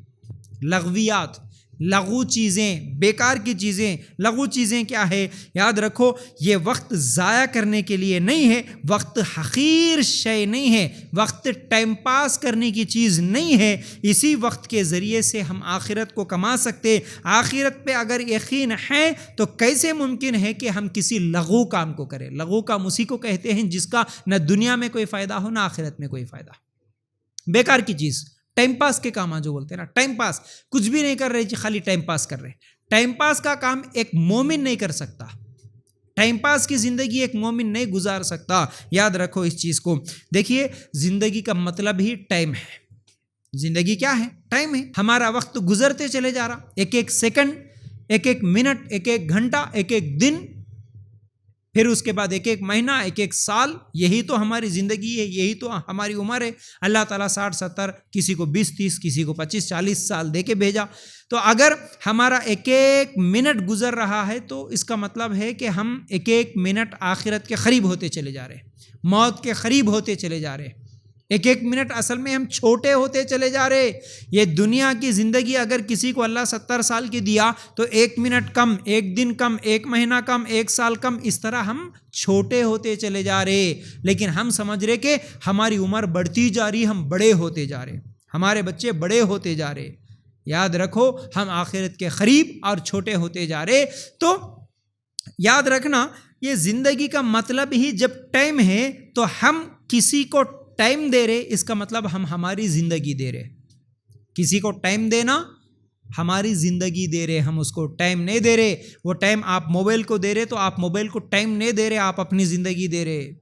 لغویات، لغو چیزیں، بیکار کی چیزیں۔ لغو چیزیں کیا ہے؟ یاد رکھو، یہ وقت ضائع کرنے کے لیے نہیں ہے، وقت حقیر شے نہیں ہے، وقت ٹائم پاس کرنے کی چیز نہیں ہے۔ اسی وقت کے ذریعے سے ہم آخرت کو کما سکتے۔ آخرت پہ اگر یقین ہے تو کیسے ممکن ہے کہ ہم کسی لغو کام کو کریں؟ لغو کام اسی کو کہتے ہیں جس کا نہ دنیا میں کوئی فائدہ ہو نہ آخرت میں کوئی فائدہ۔ بیکار کی چیز، ٹائم پاس کے کام جو بولتے ہیں نا، ٹائم پاس، کچھ بھی نہیں کر رہے جی، خالی ٹائم پاس کر رہے۔ ٹائم پاس کا کام ایک مومن نہیں کر سکتا، ٹائم پاس کی زندگی ایک مومن نہیں گزار سکتا۔ یاد رکھو اس چیز کو۔ دیکھیے، زندگی کا مطلب ہی ٹائم ہے۔ زندگی کیا ہے؟ ٹائم ہے۔ ہمارا وقت گزرتے چلے جا رہا، ایک ایک سیکنڈ، ایک ایک منٹ، ایک ایک گھنٹہ، ایک ایک دن، پھر اس کے بعد ایک ایک مہینہ، ایک ایک سال۔ یہی تو ہماری زندگی ہے، یہی تو ہماری عمر ہے۔ اللہ تعالیٰ 60 70، کسی کو 20 30، کسی کو 25 40 سال دے کے بھیجا۔ تو اگر ہمارا ایک ایک منٹ گزر رہا ہے تو اس کا مطلب ہے کہ ہم ایک ایک منٹ آخرت کے قریب ہوتے چلے جا رہے ہیں، موت کے قریب ہوتے چلے جا رہے ہیں۔ ایک ایک منٹ اصل میں ہم چھوٹے ہوتے چلے جا رہے۔ یہ دنیا کی زندگی اگر کسی کو اللہ 70 سال کی دیا تو 1 منٹ کم، 1 دن کم، 1 مہینہ کم، 1 سال کم، اس طرح ہم چھوٹے ہوتے چلے جا رہے۔ لیکن ہم سمجھ رہے کہ ہماری عمر بڑھتی جا رہی، ہم بڑے ہوتے جا رہے، ہمارے بچے بڑے ہوتے جا رہے۔ یاد رکھو، ہم آخرت کے قریب اور چھوٹے ہوتے جا رہے۔ تو یاد رکھنا، یہ زندگی کا مطلب ہی جب ٹائم ہے تو ہم کسی کو ٹائم دے رہے، اس کا مطلب ہم ہماری زندگی دے رہے۔ کسی کو ٹائم دینا، ہماری زندگی دے رہے، ہم اس کو ٹائم نہیں دے رہے۔ وہ ٹائم آپ موبائل کو دے رہے تو آپ موبائل کو ٹائم نہیں دے رہے، آپ اپنی زندگی دے رہے۔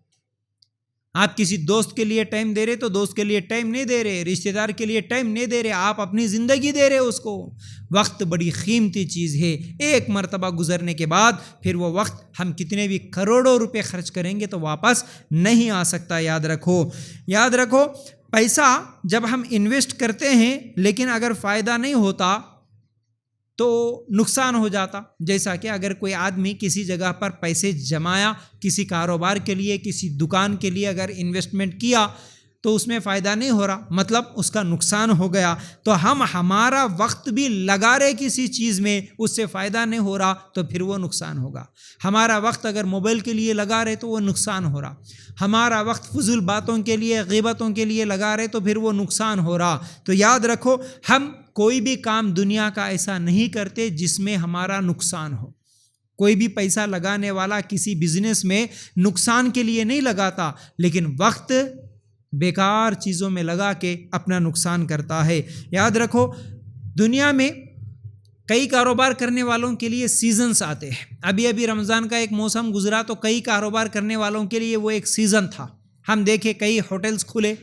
آپ کسی دوست کے لیے ٹائم دے رہے تو دوست کے لیے ٹائم نہیں دے رہے، رشتہ دار کے لیے ٹائم نہیں دے رہے، آپ اپنی زندگی دے رہے اس کو۔ وقت بڑی قیمتی چیز ہے، ایک مرتبہ گزرنے کے بعد پھر وہ وقت ہم کتنے بھی کروڑوں روپے خرچ کریں گے تو واپس نہیں آ سکتا۔ یاد رکھو، یاد رکھو، پیسہ جب ہم انویسٹ کرتے ہیں لیکن اگر فائدہ نہیں ہوتا تو نقصان ہو جاتا۔ جیسا کہ اگر کوئی آدمی کسی جگہ پر پیسے جمایا، کسی کاروبار کے لیے، کسی دکان کے لیے اگر انویسٹمنٹ کیا تو اس میں فائدہ نہیں ہو رہا، مطلب اس کا نقصان ہو گیا۔ تو ہم ہمارا وقت بھی لگا رہے کسی چیز میں، اس سے فائدہ نہیں ہو رہا تو پھر وہ نقصان ہوگا۔ ہمارا وقت اگر موبائل کے لیے لگا رہے تو وہ نقصان ہو رہا، ہمارا وقت فضول باتوں کے لیے، غیبتوں کے لیے لگا رہے تو پھر وہ نقصان ہو رہا۔ تو یاد رکھو، ہم کوئی بھی کام دنیا کا ایسا نہیں کرتے جس میں ہمارا نقصان ہو۔ کوئی بھی پیسہ لگانے والا کسی بزنس میں نقصان کے لیے نہیں لگاتا، لیکن وقت بیکار چیزوں میں لگا کے اپنا نقصان کرتا ہے۔ یاد رکھو، دنیا میں کئی کاروبار کرنے والوں کے لیے سیزنز آتے ہیں۔ ابھی رمضان کا ایک موسم گزرا تو کئی کاروبار کرنے والوں کے لیے وہ ایک سیزن تھا۔ ہم دیکھے کئی ہوٹلز کھلے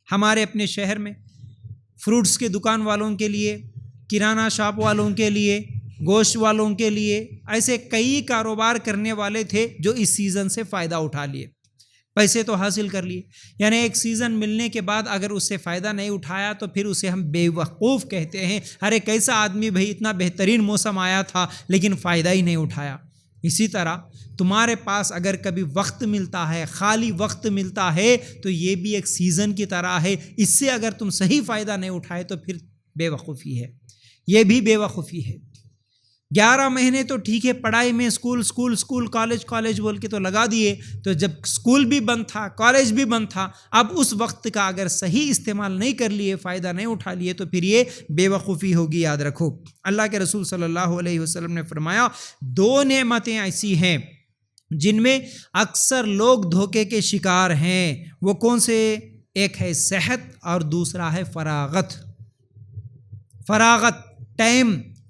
ہمارے اپنے شہر میں، فروٹس کے دکان والوں کے لیے، کرانہ شاپ والوں کے لیے، گوشت والوں کے لیے، ایسے کئی کاروبار کرنے والے تھے جو اس سیزن سے فائدہ اٹھا لیے، پیسے تو حاصل کر لیے۔ یعنی ایک سیزن ملنے کے بعد اگر اس سے فائدہ نہیں اٹھایا تو پھر اسے ہم بے وقوف کہتے ہیں۔ ارے کیسا آدمی بھائی، اتنا بہترین موسم آیا تھا لیکن فائدہ ہی نہیں اٹھایا۔ اسی طرح تمہارے پاس اگر کبھی وقت ملتا ہے، خالی وقت ملتا ہے، تو یہ بھی ایک سیزن کی طرح ہے۔ اس سے اگر تم صحیح فائدہ نہیں اٹھائے تو پھر بے وقوفی ہے، یہ بھی بے وقوفی ہے۔ 11 مہینے تو ٹھیک ہے، پڑھائی میں اسکول کالج بول کے تو لگا دیے، تو جب اسکول بھی بند تھا، کالج بھی بند تھا، اب اس وقت کا اگر صحیح استعمال نہیں کر لیے، فائدہ نہیں اٹھا لیے تو پھر یہ بے وقوفی ہوگی۔ یاد رکھو، اللہ کے رسول صلی اللہ علیہ وسلم نے فرمایا 2 نعمتیں ایسی ہیں جن میں اکثر لوگ دھوکے کے شکار ہیں۔ وہ کون سے؟ ایک ہے صحت اور دوسرا ہے فراغت۔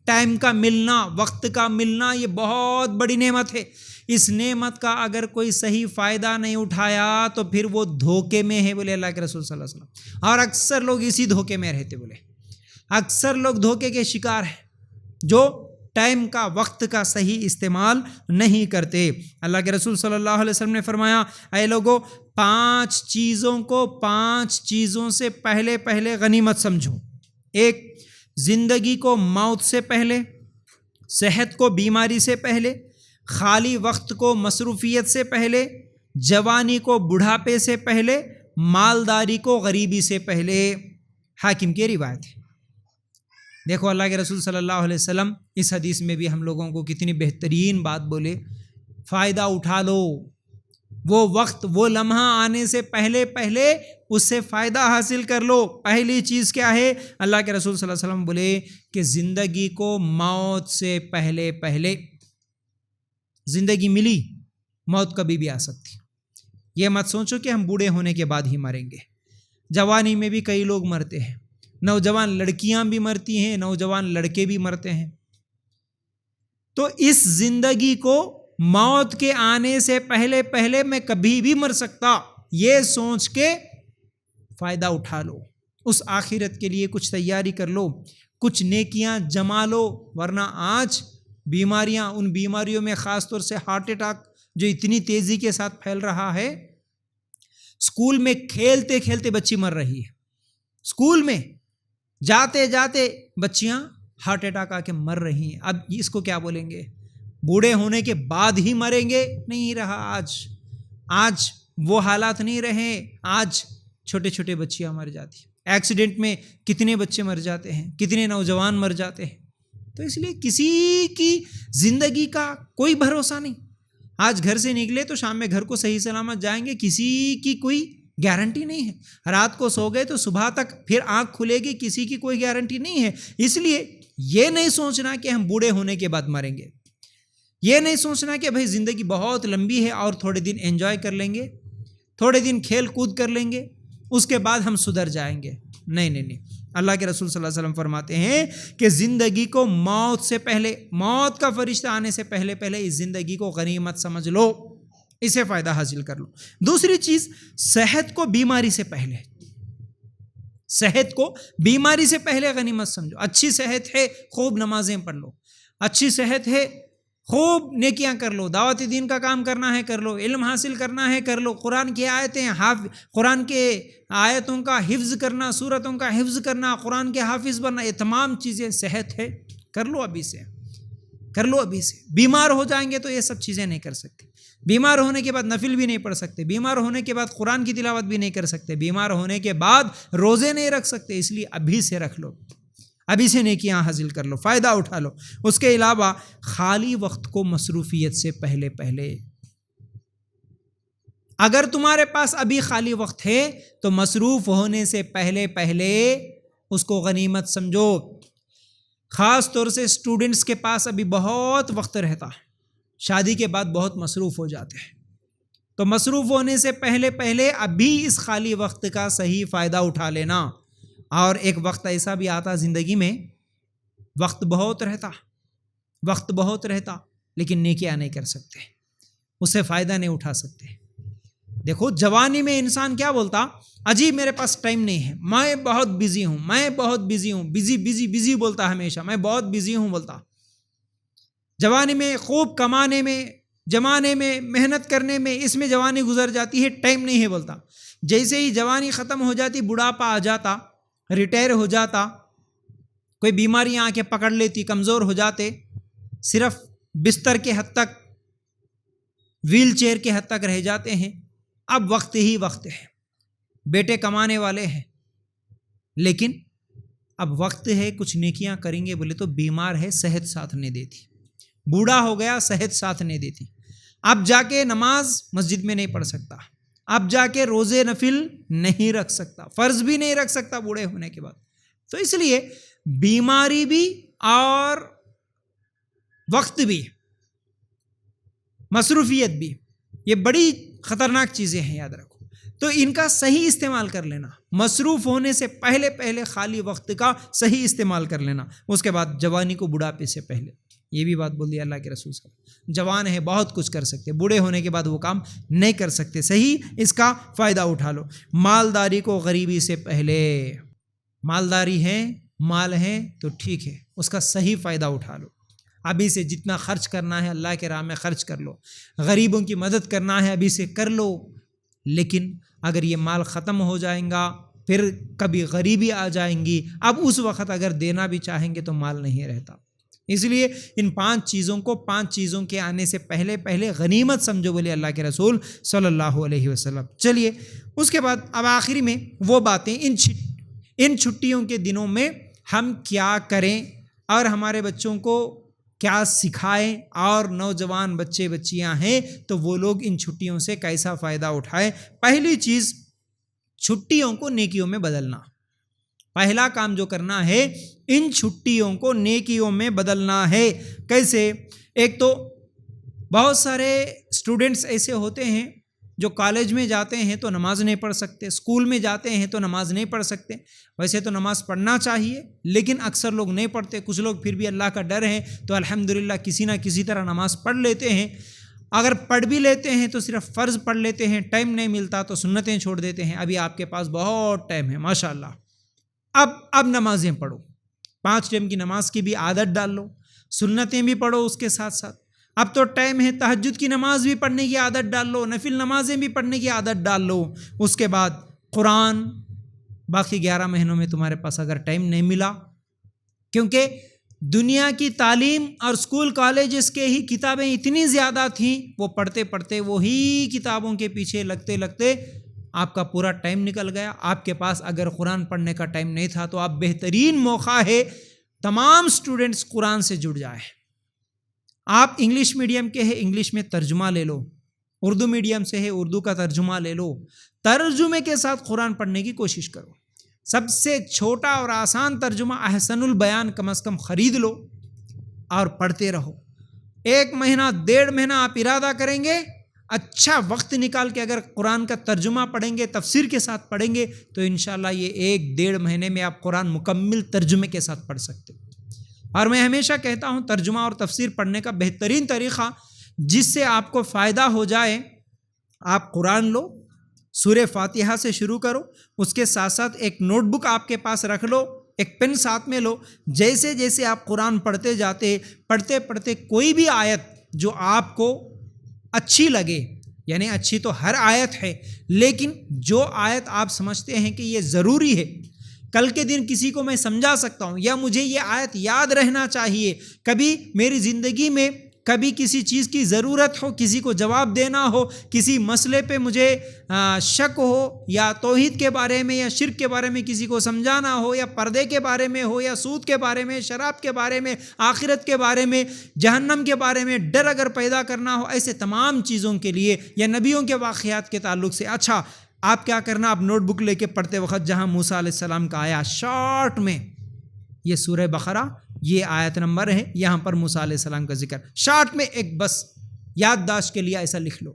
ٹائم کا ملنا، وقت کا ملنا، یہ بہت بڑی نعمت ہے۔ اس نعمت کا اگر کوئی صحیح فائدہ نہیں اٹھایا تو پھر وہ دھوکے میں ہے، بولے اللہ کے رسول صلی اللہ علیہ وسلم. اور اکثر لوگ اسی دھوکے میں رہتے، بولے اکثر لوگ دھوکے کے شکار ہیں جو ٹائم کا، وقت کا صحیح استعمال نہیں کرتے. اللہ کے رسول صلی اللہ علیہ وسلم نے فرمایا، اے لوگو 5 چیزوں کو 5 چیزوں سے پہلے غنیمت سمجھو. ایک، زندگی کو موت سے پہلے، صحت کو بیماری سے پہلے، خالی وقت کو مصروفیت سے پہلے، جوانی کو بڑھاپے سے پہلے، مالداری کو غریبی سے پہلے. حاکم کی روایت ہے. دیکھو اللہ کے رسول صلی اللہ علیہ وسلم اس حدیث میں بھی ہم لوگوں کو کتنی بہترین بات بولے. فائدہ اٹھا لو، وہ وقت، وہ لمحہ آنے سے پہلے اس سے فائدہ حاصل کر لو. پہلی چیز کیا ہے؟ اللہ کے رسول صلی اللہ علیہ وسلم بولے کہ زندگی کو موت سے پہلے. زندگی ملی، موت کبھی بھی آ سکتی. یہ مت سوچو کہ ہم بوڑھے ہونے کے بعد ہی مریں گے. جوانی میں بھی کئی لوگ مرتے ہیں، نوجوان لڑکیاں بھی مرتی ہیں، نوجوان لڑکے بھی مرتے ہیں. تو اس زندگی کو موت کے آنے سے پہلے میں کبھی بھی مر سکتا، یہ سوچ کے فائدہ اٹھا لو. اس آخرت کے لیے کچھ تیاری کر لو، کچھ نیکیاں جما لو، ورنہ آج بیماریاں، ان بیماریوں میں خاص طور سے ہارٹ اٹیک جو اتنی تیزی کے ساتھ پھیل رہا ہے. اسکول میں کھیلتے کھیلتے بچی مر رہی ہے، اسکول میں جاتے جاتے بچیاں ہارٹ اٹیک آ کے مر رہی ہیں. اب اس کو کیا بولیں گے؟ بوڑھے ہونے کے بعد ہی مریں گے؟ نہیں رہا آج وہ حالات نہیں رہے. آج چھوٹے چھوٹے بچیاں مر جاتی ہیں، ایکسیڈنٹ میں کتنے بچے مر جاتے ہیں، کتنے نوجوان مر جاتے ہیں. تو اس لیے کسی کی زندگی کا کوئی بھروسہ نہیں. آج گھر سے نکلے تو شام میں گھر کو صحیح سلامت جائیں گے، کسی کی کوئی گارنٹی نہیں ہے. رات کو سو گئے تو صبح تک پھر آنکھ کھلے گی، کسی کی کوئی گارنٹی نہیں ہے. اس لیے یہ نہیں سوچنا کہ ہم بوڑھے ہونے کے بعد مریں گے. یہ نہیں سوچنا کہ بھائی زندگی بہت لمبی ہے اور تھوڑے دن انجوائے کر لیں گے، تھوڑے دن کھیل کود کر لیں گے، اس کے بعد ہم سدھر جائیں گے. نہیں. اللہ کے رسول صلی اللہ علیہ وسلم فرماتے ہیں کہ زندگی کو موت سے پہلے، موت کا فرشتہ آنے سے پہلے اس زندگی کو غنیمت سمجھ لو، اسے فائدہ حاصل کر لو. دوسری چیز، صحت کو بیماری سے پہلے، صحت کو بیماری سے پہلے غنیمت سمجھو. اچھی صحت ہے، خوب نمازیں پڑھ لو. اچھی صحت ہے، خوب نیکیاں کر لو. دعوت دین کا کام کرنا ہے کر لو، علم حاصل کرنا ہے کر لو. قرآن کی آیتیں، قرآن کے آیتوں کا حفظ کرنا، سورتوں کا حفظ کرنا، قرآن کے حافظ بننا، یہ تمام چیزیں صحت ہے، کر لو ابھی سے. بیمار ہو جائیں گے تو یہ سب چیزیں نہیں کر سکتے. بیمار ہونے کے بعد نفل بھی نہیں پڑھ سکتے، بیمار ہونے کے بعد قرآن کی تلاوت بھی نہیں کر سکتے، بیمار ہونے کے بعد روزے نہیں رکھ سکتے. اس لیے ابھی سے رکھ لو، ابھی سے نیکیاں حاصل کر لو، فائدہ اٹھا لو. اس کے علاوہ خالی وقت کو مصروفیت سے پہلے. اگر تمہارے پاس ابھی خالی وقت ہے تو مصروف ہونے سے پہلے اس کو غنیمت سمجھو. خاص طور سے اسٹوڈنٹس کے پاس ابھی بہت وقت رہتا، شادی کے بعد بہت مصروف ہو جاتے ہیں. تو مصروف ہونے سے پہلے ابھی اس خالی وقت کا صحیح فائدہ اٹھا لینا. اور ایک وقت ایسا بھی آتا زندگی میں، وقت بہت رہتا لیکن نیکیاں نہیں کر سکتے، اس سے فائدہ نہیں اٹھا سکتے. دیکھو جوانی میں انسان کیا بولتا، اجی میرے پاس ٹائم نہیں ہے، میں بہت بزی ہوں، بزی بولتا ہمیشہ، میں بہت بزی ہوں بولتا. جوانی میں خوب کمانے میں، جمانے میں، محنت کرنے میں، اس میں جوانی گزر جاتی ہے، ٹائم نہیں ہے بولتا. جیسے ہی جوانی ختم ہو جاتی، بڑھاپا آ جاتا، ریٹائر ہو جاتا، کوئی بیماریاں آ کے پکڑ لیتی، کمزور ہو جاتے، صرف بستر کے حد تک، ویل چیئر کے حد تک رہ جاتے ہیں. اب وقت ہی وقت ہے، بیٹے کمانے والے ہیں لیکن اب وقت ہے کچھ نیکیاں کریں گے بولے تو بیمار ہے، صحت ساتھ نہیں دیتی، بوڑھا ہو گیا، صحت ساتھ نہیں دیتی. اب جا کے نماز مسجد میں نہیں پڑھ سکتا، اب جا کے روزے نفل نہیں رکھ سکتا، فرض بھی نہیں رکھ سکتا بوڑھے ہونے کے بعد. تو اس لیے بیماری بھی اور وقت بھی، مصروفیت بھی، یہ بڑی خطرناک چیزیں ہیں، یاد رکھو. تو ان کا صحیح استعمال کر لینا، مصروف ہونے سے پہلے خالی وقت کا صحیح استعمال کر لینا. اس کے بعد جوانی کو بڑھاپے سے پہلے، یہ بھی بات بول دی اللہ کے رسول صلی اللہ علیہ وسلم. جوان ہے بہت کچھ کر سکتے, بوڑھے ہونے کے بعد وہ کام نہیں کر سکتے. صحیح اس کا فائدہ اٹھا لو. مالداری کو غریبی سے پہلے, مالداری ہے, مال ہے تو ٹھیک ہے, اس کا صحیح فائدہ اٹھا لو. ابھی سے جتنا خرچ کرنا ہے اللہ کے راہ میں خرچ کر لو, غریبوں کی مدد کرنا ہے ابھی سے کر لو. لیکن اگر یہ مال ختم ہو جائیں گا, پھر کبھی غریبی آ جائیں گی, اب اس وقت اگر دینا بھی چاہیں گے تو مال نہیں رہتا. اس لیے ان 5 چیزوں کو 5 چیزوں کے آنے سے پہلے غنیمت سمجھو, بولے اللہ کے رسول صلی اللہ علیہ وسلم. چلیے اس کے بعد اب آخری میں وہ باتیں, ان چھٹیوں کے دنوں میں ہم کیا کریں اور ہمارے بچوں کو کیا سکھائیں, اور نوجوان بچے بچیاں ہیں تو وہ لوگ ان چھٹیوں سے کیسا فائدہ اٹھائیں. پہلی چیز, چھٹیوں کو نیکیوں میں بدلنا. پہلا کام جو کرنا ہے, ان چھٹیوں کو نیکیوں میں بدلنا ہے. کیسے؟ ایک تو بہت سارے اسٹوڈنٹس ایسے ہوتے ہیں جو کالج میں جاتے ہیں تو نماز نہیں پڑھ سکتے, اسکول میں جاتے ہیں تو نماز نہیں پڑھ سکتے. ویسے تو نماز پڑھنا چاہیے لیکن اکثر لوگ نہیں پڑھتے. کچھ لوگ پھر بھی اللہ کا ڈر ہے تو الحمدللہ کسی نہ کسی طرح نماز پڑھ لیتے ہیں. اگر پڑھ بھی لیتے ہیں تو صرف فرض پڑھ لیتے ہیں, ٹائم نہیں ملتا تو سنتیں چھوڑ دیتے ہیں. ابھی آپ کے پاس بہت ٹائم ہے ماشاءاللہ, اب نمازیں پڑھو, 5 ٹائم کی نماز کی بھی عادت ڈال لو, سنتیں بھی پڑھو اس کے ساتھ ساتھ. اب تو ٹائم ہے, تہجد کی نماز بھی پڑھنے کی عادت ڈال لو, نفل نمازیں بھی پڑھنے کی عادت ڈال لو. اس کے بعد قرآن, باقی 11 مہینوں میں تمہارے پاس اگر ٹائم نہیں ملا, کیونکہ دنیا کی تعلیم اور اسکول کالجز کے ہی کتابیں اتنی زیادہ تھیں, وہ پڑھتے پڑھتے وہی کتابوں کے پیچھے لگتے لگتے آپ کا پورا ٹائم نکل گیا. آپ کے پاس اگر قرآن پڑھنے کا ٹائم نہیں تھا تو آپ بہترین موقع ہے تمام اسٹوڈنٹس قرآن سے جڑ جائیں. آپ انگلش میڈیم کے ہیں, انگلش میں ترجمہ لے لو, اردو میڈیم سے ہے اردو کا ترجمہ لے لو, ترجمے کے ساتھ قرآن پڑھنے کی کوشش کرو. سب سے چھوٹا اور آسان ترجمہ احسن البیان کم از کم خرید لو اور پڑھتے رہو. 1 مہینہ 1.5 مہینہ آپ ارادہ کریں گے, اچھا وقت نکال کے اگر قرآن کا ترجمہ پڑھیں گے, تفسیر کے ساتھ پڑھیں گے تو انشاءاللہ یہ 1-1.5 مہینے میں آپ قرآن مکمل ترجمے کے ساتھ پڑھ سکتے. اور میں ہمیشہ کہتا ہوں ترجمہ اور تفسیر پڑھنے کا بہترین طریقہ جس سے آپ کو فائدہ ہو جائے, آپ قرآن لو, سورہ فاتحہ سے شروع کرو, اس کے ساتھ ساتھ ایک نوٹ بک آپ کے پاس رکھ لو, ایک پین ساتھ میں لو. جیسے جیسے آپ قرآن پڑھتے جاتے, پڑھتے پڑھتے کوئی بھی آیت جو آپ کو اچھی لگے, یعنی اچھی تو ہر آیت ہے, لیکن جو آیت آپ سمجھتے ہیں کہ یہ ضروری ہے, کل کے دن کسی کو میں سمجھا سکتا ہوں, یا مجھے یہ آیت یاد رہنا چاہیے, کبھی میری زندگی میں کبھی کسی چیز کی ضرورت ہو, کسی کو جواب دینا ہو, کسی مسئلے پہ مجھے شک ہو, یا توحید کے بارے میں یا شرک کے بارے میں کسی کو سمجھانا ہو, یا پردے کے بارے میں ہو, یا سود کے بارے میں, شراب کے بارے میں, آخرت کے بارے میں, جہنم کے بارے میں ڈر اگر پیدا کرنا ہو, ایسے تمام چیزوں کے لیے, یا نبیوں کے واقعات کے تعلق سے, اچھا آپ کیا کرنا, آپ نوٹ بک لے کے پڑھتے وقت جہاں موسیٰ علیہ السلام کا آیا شارٹ میں, یہ سورہ بقرہ یہ آیت نمبر ہے, یہاں پر موسیٰ علیہ السلام کا ذکر, شارٹ میں ایک بس یادداشت کے لیے ایسا لکھ لو.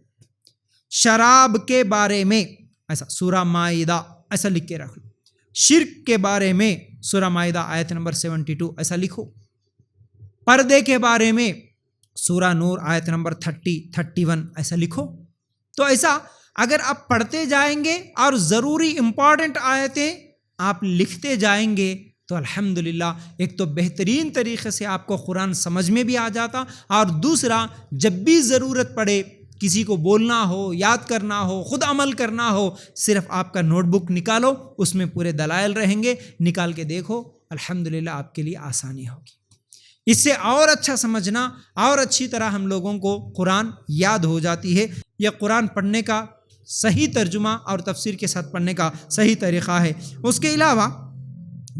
شراب کے بارے میں ایسا سورہ مائدہ ایسا لکھ کے رکھ لو. شرک کے بارے میں سورہ مائدہ آیت نمبر 72 ایسا لکھو. پردے کے بارے میں سورہ نور آیت نمبر 30-31 ایسا لکھو. تو ایسا اگر آپ پڑھتے جائیں گے اور ضروری امپورٹنٹ آیتیں آپ لکھتے جائیں گے تو الحمدللہ ایک تو بہترین طریقے سے آپ کو قرآن سمجھ میں بھی آ جاتا, اور دوسرا جب بھی ضرورت پڑے, کسی کو بولنا ہو, یاد کرنا ہو, خود عمل کرنا ہو, صرف آپ کا نوٹ بک نکالو, اس میں پورے دلائل رہیں گے, نکال کے دیکھو, الحمدللہ آپ کے لیے آسانی ہوگی. اس سے اور اچھا سمجھنا اور اچھی طرح ہم لوگوں کو قرآن یاد ہو جاتی ہے. یہ قرآن پڑھنے کا صحیح ترجمہ اور تفسیر کے ساتھ پڑھنے کا صحیح طریقہ ہے. اس کے علاوہ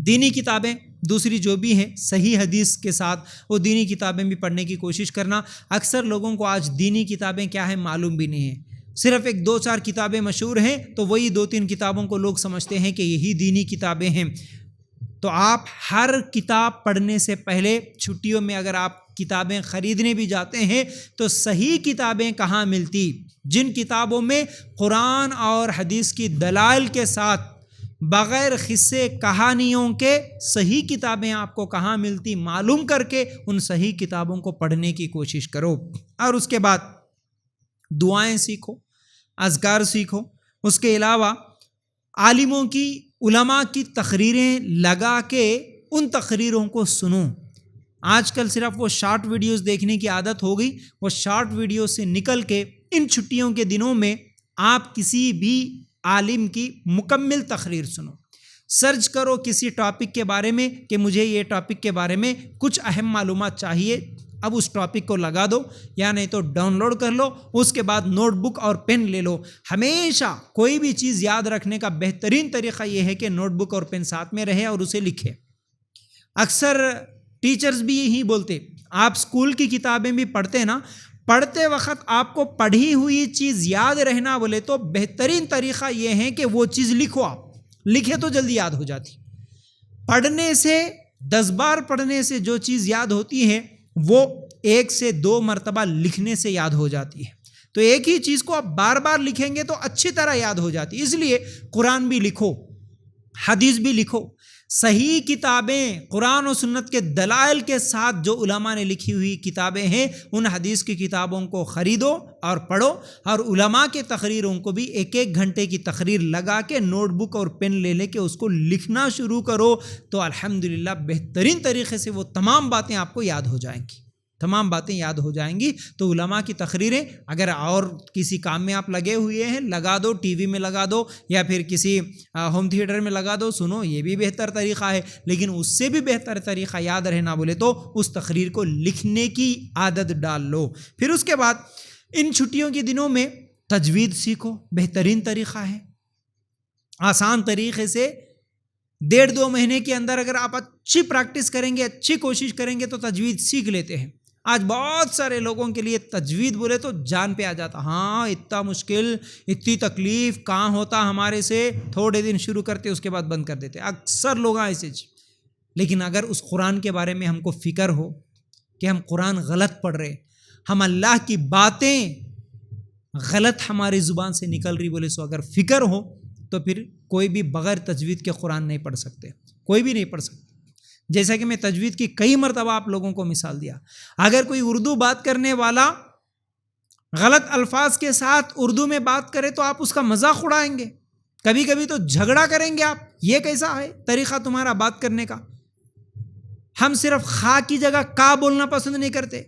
دینی کتابیں دوسری جو بھی ہیں صحیح حدیث کے ساتھ, وہ دینی کتابیں بھی پڑھنے کی کوشش کرنا. اکثر لوگوں کو آج دینی کتابیں کیا ہیں معلوم بھی نہیں ہے, صرف 1-2-4 کتابیں مشہور ہیں تو وہی 2-3 کتابوں کو لوگ سمجھتے ہیں کہ یہی دینی کتابیں ہیں. تو آپ ہر کتاب پڑھنے سے پہلے چھٹیوں میں اگر آپ کتابیں خریدنے بھی جاتے ہیں تو صحیح کتابیں کہاں ملتی, جن کتابوں میں قرآن اور حدیث کی دلائل کے ساتھ بغیر قصے کہانیوں کے صحیح کتابیں آپ کو کہاں ملتی معلوم کر کے ان صحیح کتابوں کو پڑھنے کی کوشش کرو. اور اس کے بعد دعائیں سیکھو، اذکار سیکھو. اس کے علاوہ عالموں کی، علماء کی تقریریں لگا کے ان تقریروں کو سنو. آج کل صرف وہ شارٹ ویڈیوز دیکھنے کی عادت ہو گئی. وہ شارٹ ویڈیو سے نکل کے ان چھٹیوں کے دنوں میں آپ کسی بھی عالم کی مکمل تقریر سنو. سرچ کرو کسی ٹاپک کے بارے میں کہ مجھے یہ ٹاپک کے بارے میں کچھ اہم معلومات چاہیے. اب اس ٹاپک کو لگا دو یا نہیں تو ڈاؤن لوڈ کر لو. اس کے بعد نوٹ بک اور پین لے لو. ہمیشہ کوئی بھی چیز یاد رکھنے کا بہترین طریقہ یہ ہے کہ نوٹ بک اور پین ساتھ میں رہے اور اسے لکھے. اکثر ٹیچرز بھی یہی بولتے، آپ اسکول کی کتابیں بھی پڑھتے نا، پڑھتے وقت آپ کو پڑھی ہوئی چیز یاد رہنا بولے تو بہترین طریقہ یہ ہے کہ وہ چیز لکھو. آپ لکھے تو جلدی یاد ہو جاتی. پڑھنے سے 10 بار پڑھنے سے جو چیز یاد ہوتی ہے وہ 1 سے 2 مرتبہ لکھنے سے یاد ہو جاتی ہے. تو ایک ہی چیز کو آپ بار بار لکھیں گے تو اچھی طرح یاد ہو جاتی. اس لیے قرآن بھی لکھو، حدیث بھی لکھو. صحیح کتابیں قرآن و سنت کے دلائل کے ساتھ جو علماء نے لکھی ہوئی کتابیں ہیں ان حدیث کی کتابوں کو خریدو اور پڑھو. اور علماء کے تقریروں کو بھی 1 گھنٹے کی تقریر لگا کے نوٹ بک اور پین لے کے اس کو لکھنا شروع کرو تو الحمدللہ بہترین طریقے سے وہ تمام باتیں آپ کو یاد ہو جائیں گی. تمام باتیں یاد ہو جائیں گی. تو علماء کی تقریریں اگر اور کسی کام میں آپ لگے ہوئے ہیں لگا دو، ٹی وی میں لگا دو یا پھر کسی ہوم تھیٹر میں لگا دو، سنو. یہ بھی بہتر طریقہ ہے. لیکن اس سے بھی بہتر طریقہ یاد رہنا بولے تو اس تقریر کو لکھنے کی عادت ڈال لو. پھر اس کے بعد ان چھٹیوں کے دنوں میں تجوید سیکھو. بہترین طریقہ ہے. آسان طریقے سے 1.5-2 مہینے کے اندر اگر آپ اچھی پریکٹس کریں گے، اچھی کوشش کریں گے تو تجوید سیکھ لیتے ہیں. آج بہت سارے لوگوں کے لیے تجوید بولے تو جان پہ آ جاتا. ہاں اتنا مشکل، اتنی تکلیف کہاں ہوتا ہمارے سے. تھوڑے دن شروع کرتے اس کے بعد بند کر دیتے. اکثر لوگ ایسے. لیکن اگر اس قرآن کے بارے میں ہم کو فکر ہو کہ ہم قرآن غلط پڑھ رہے، ہم اللہ کی باتیں غلط ہماری زبان سے نکل رہی بولے سو اگر فکر ہو تو پھر کوئی بھی بغیر تجوید کے قرآن نہیں پڑھ سکتے. کوئی بھی نہیں پڑھ سکتے. جیسا کہ میں تجوید کی کئی مرتبہ آپ لوگوں کو مثال دیا. اگر کوئی اردو بات کرنے والا غلط الفاظ کے ساتھ اردو میں بات کرے تو آپ اس کا مذاق اڑائیں گے. کبھی کبھی تو جھگڑا کریں گے آپ. یہ کیسا ہے طریقہ تمہارا بات کرنے کا؟ ہم صرف خا کی جگہ کا بولنا پسند نہیں کرتے.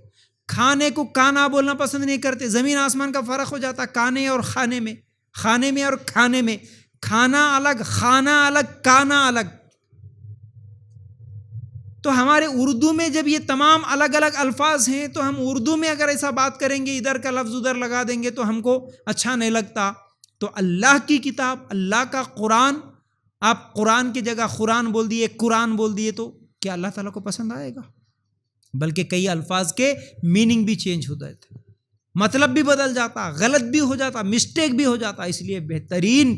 کھانے کو کانا بولنا پسند نہیں کرتے. زمین آسمان کا فرق ہو جاتا کانے اور کھانے میں، کھانے میں اور کھانے میں. کھانا الگ، کھانا الگ، کانا الگ. تو ہمارے اردو میں جب یہ تمام الگ الگ الفاظ ہیں تو ہم اردو میں اگر ایسا بات کریں گے، ادھر کا لفظ ادھر لگا دیں گے تو ہم کو اچھا نہیں لگتا. تو اللہ کی کتاب، اللہ کا قرآن، آپ قرآن کی جگہ قرآن بول دیے، قرآن بول دیے تو کیا اللہ تعالیٰ کو پسند آئے گا؟ بلکہ کئی الفاظ کے میننگ بھی چینج ہو جاتے، مطلب بھی بدل جاتا، غلط بھی ہو جاتا، مسٹیک بھی ہو جاتا. اس لیے بہترین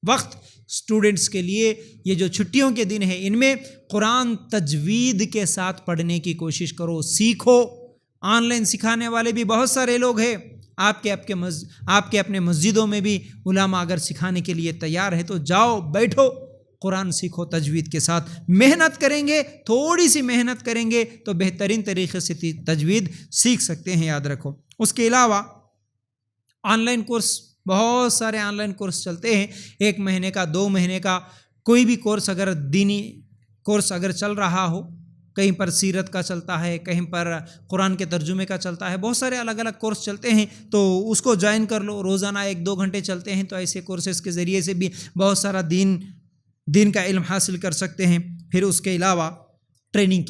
وقت اسٹوڈنٹس کے لیے یہ جو چھٹیوں کے دن ہیں ان میں قرآن تجوید کے ساتھ پڑھنے کی کوشش کرو. سیکھو. آن لائن سکھانے والے بھی بہت سارے لوگ ہیں. آپ کے اپنے مسجدوں میں بھی علماء اگر سکھانے کے لیے تیار ہے تو جاؤ، بیٹھو، قرآن سیکھو تجوید کے ساتھ. محنت کریں گے، تھوڑی سی محنت کریں گے تو بہترین طریقے سے تجوید سیکھ سکتے ہیں. یاد رکھو. اس کے علاوہ آن لائن کورس، بہت سارے آن لائن کورس چلتے ہیں. 1 مہینے کا، 2 مہینے کا کوئی بھی کورس، اگر دینی کورس اگر چل رہا ہو، کہیں پر سیرت کا چلتا ہے، کہیں پر قرآن کے ترجمے کا چلتا ہے، بہت سارے الگ الگ کورس چلتے ہیں تو اس کو جوائن کر لو. روزانہ 1-2 گھنٹے چلتے ہیں تو ایسے کورسز کے ذریعے سے بھی بہت سارا دین کا علم حاصل کر سکتے ہیں. پھر اس کے علاوہ ٹریننگ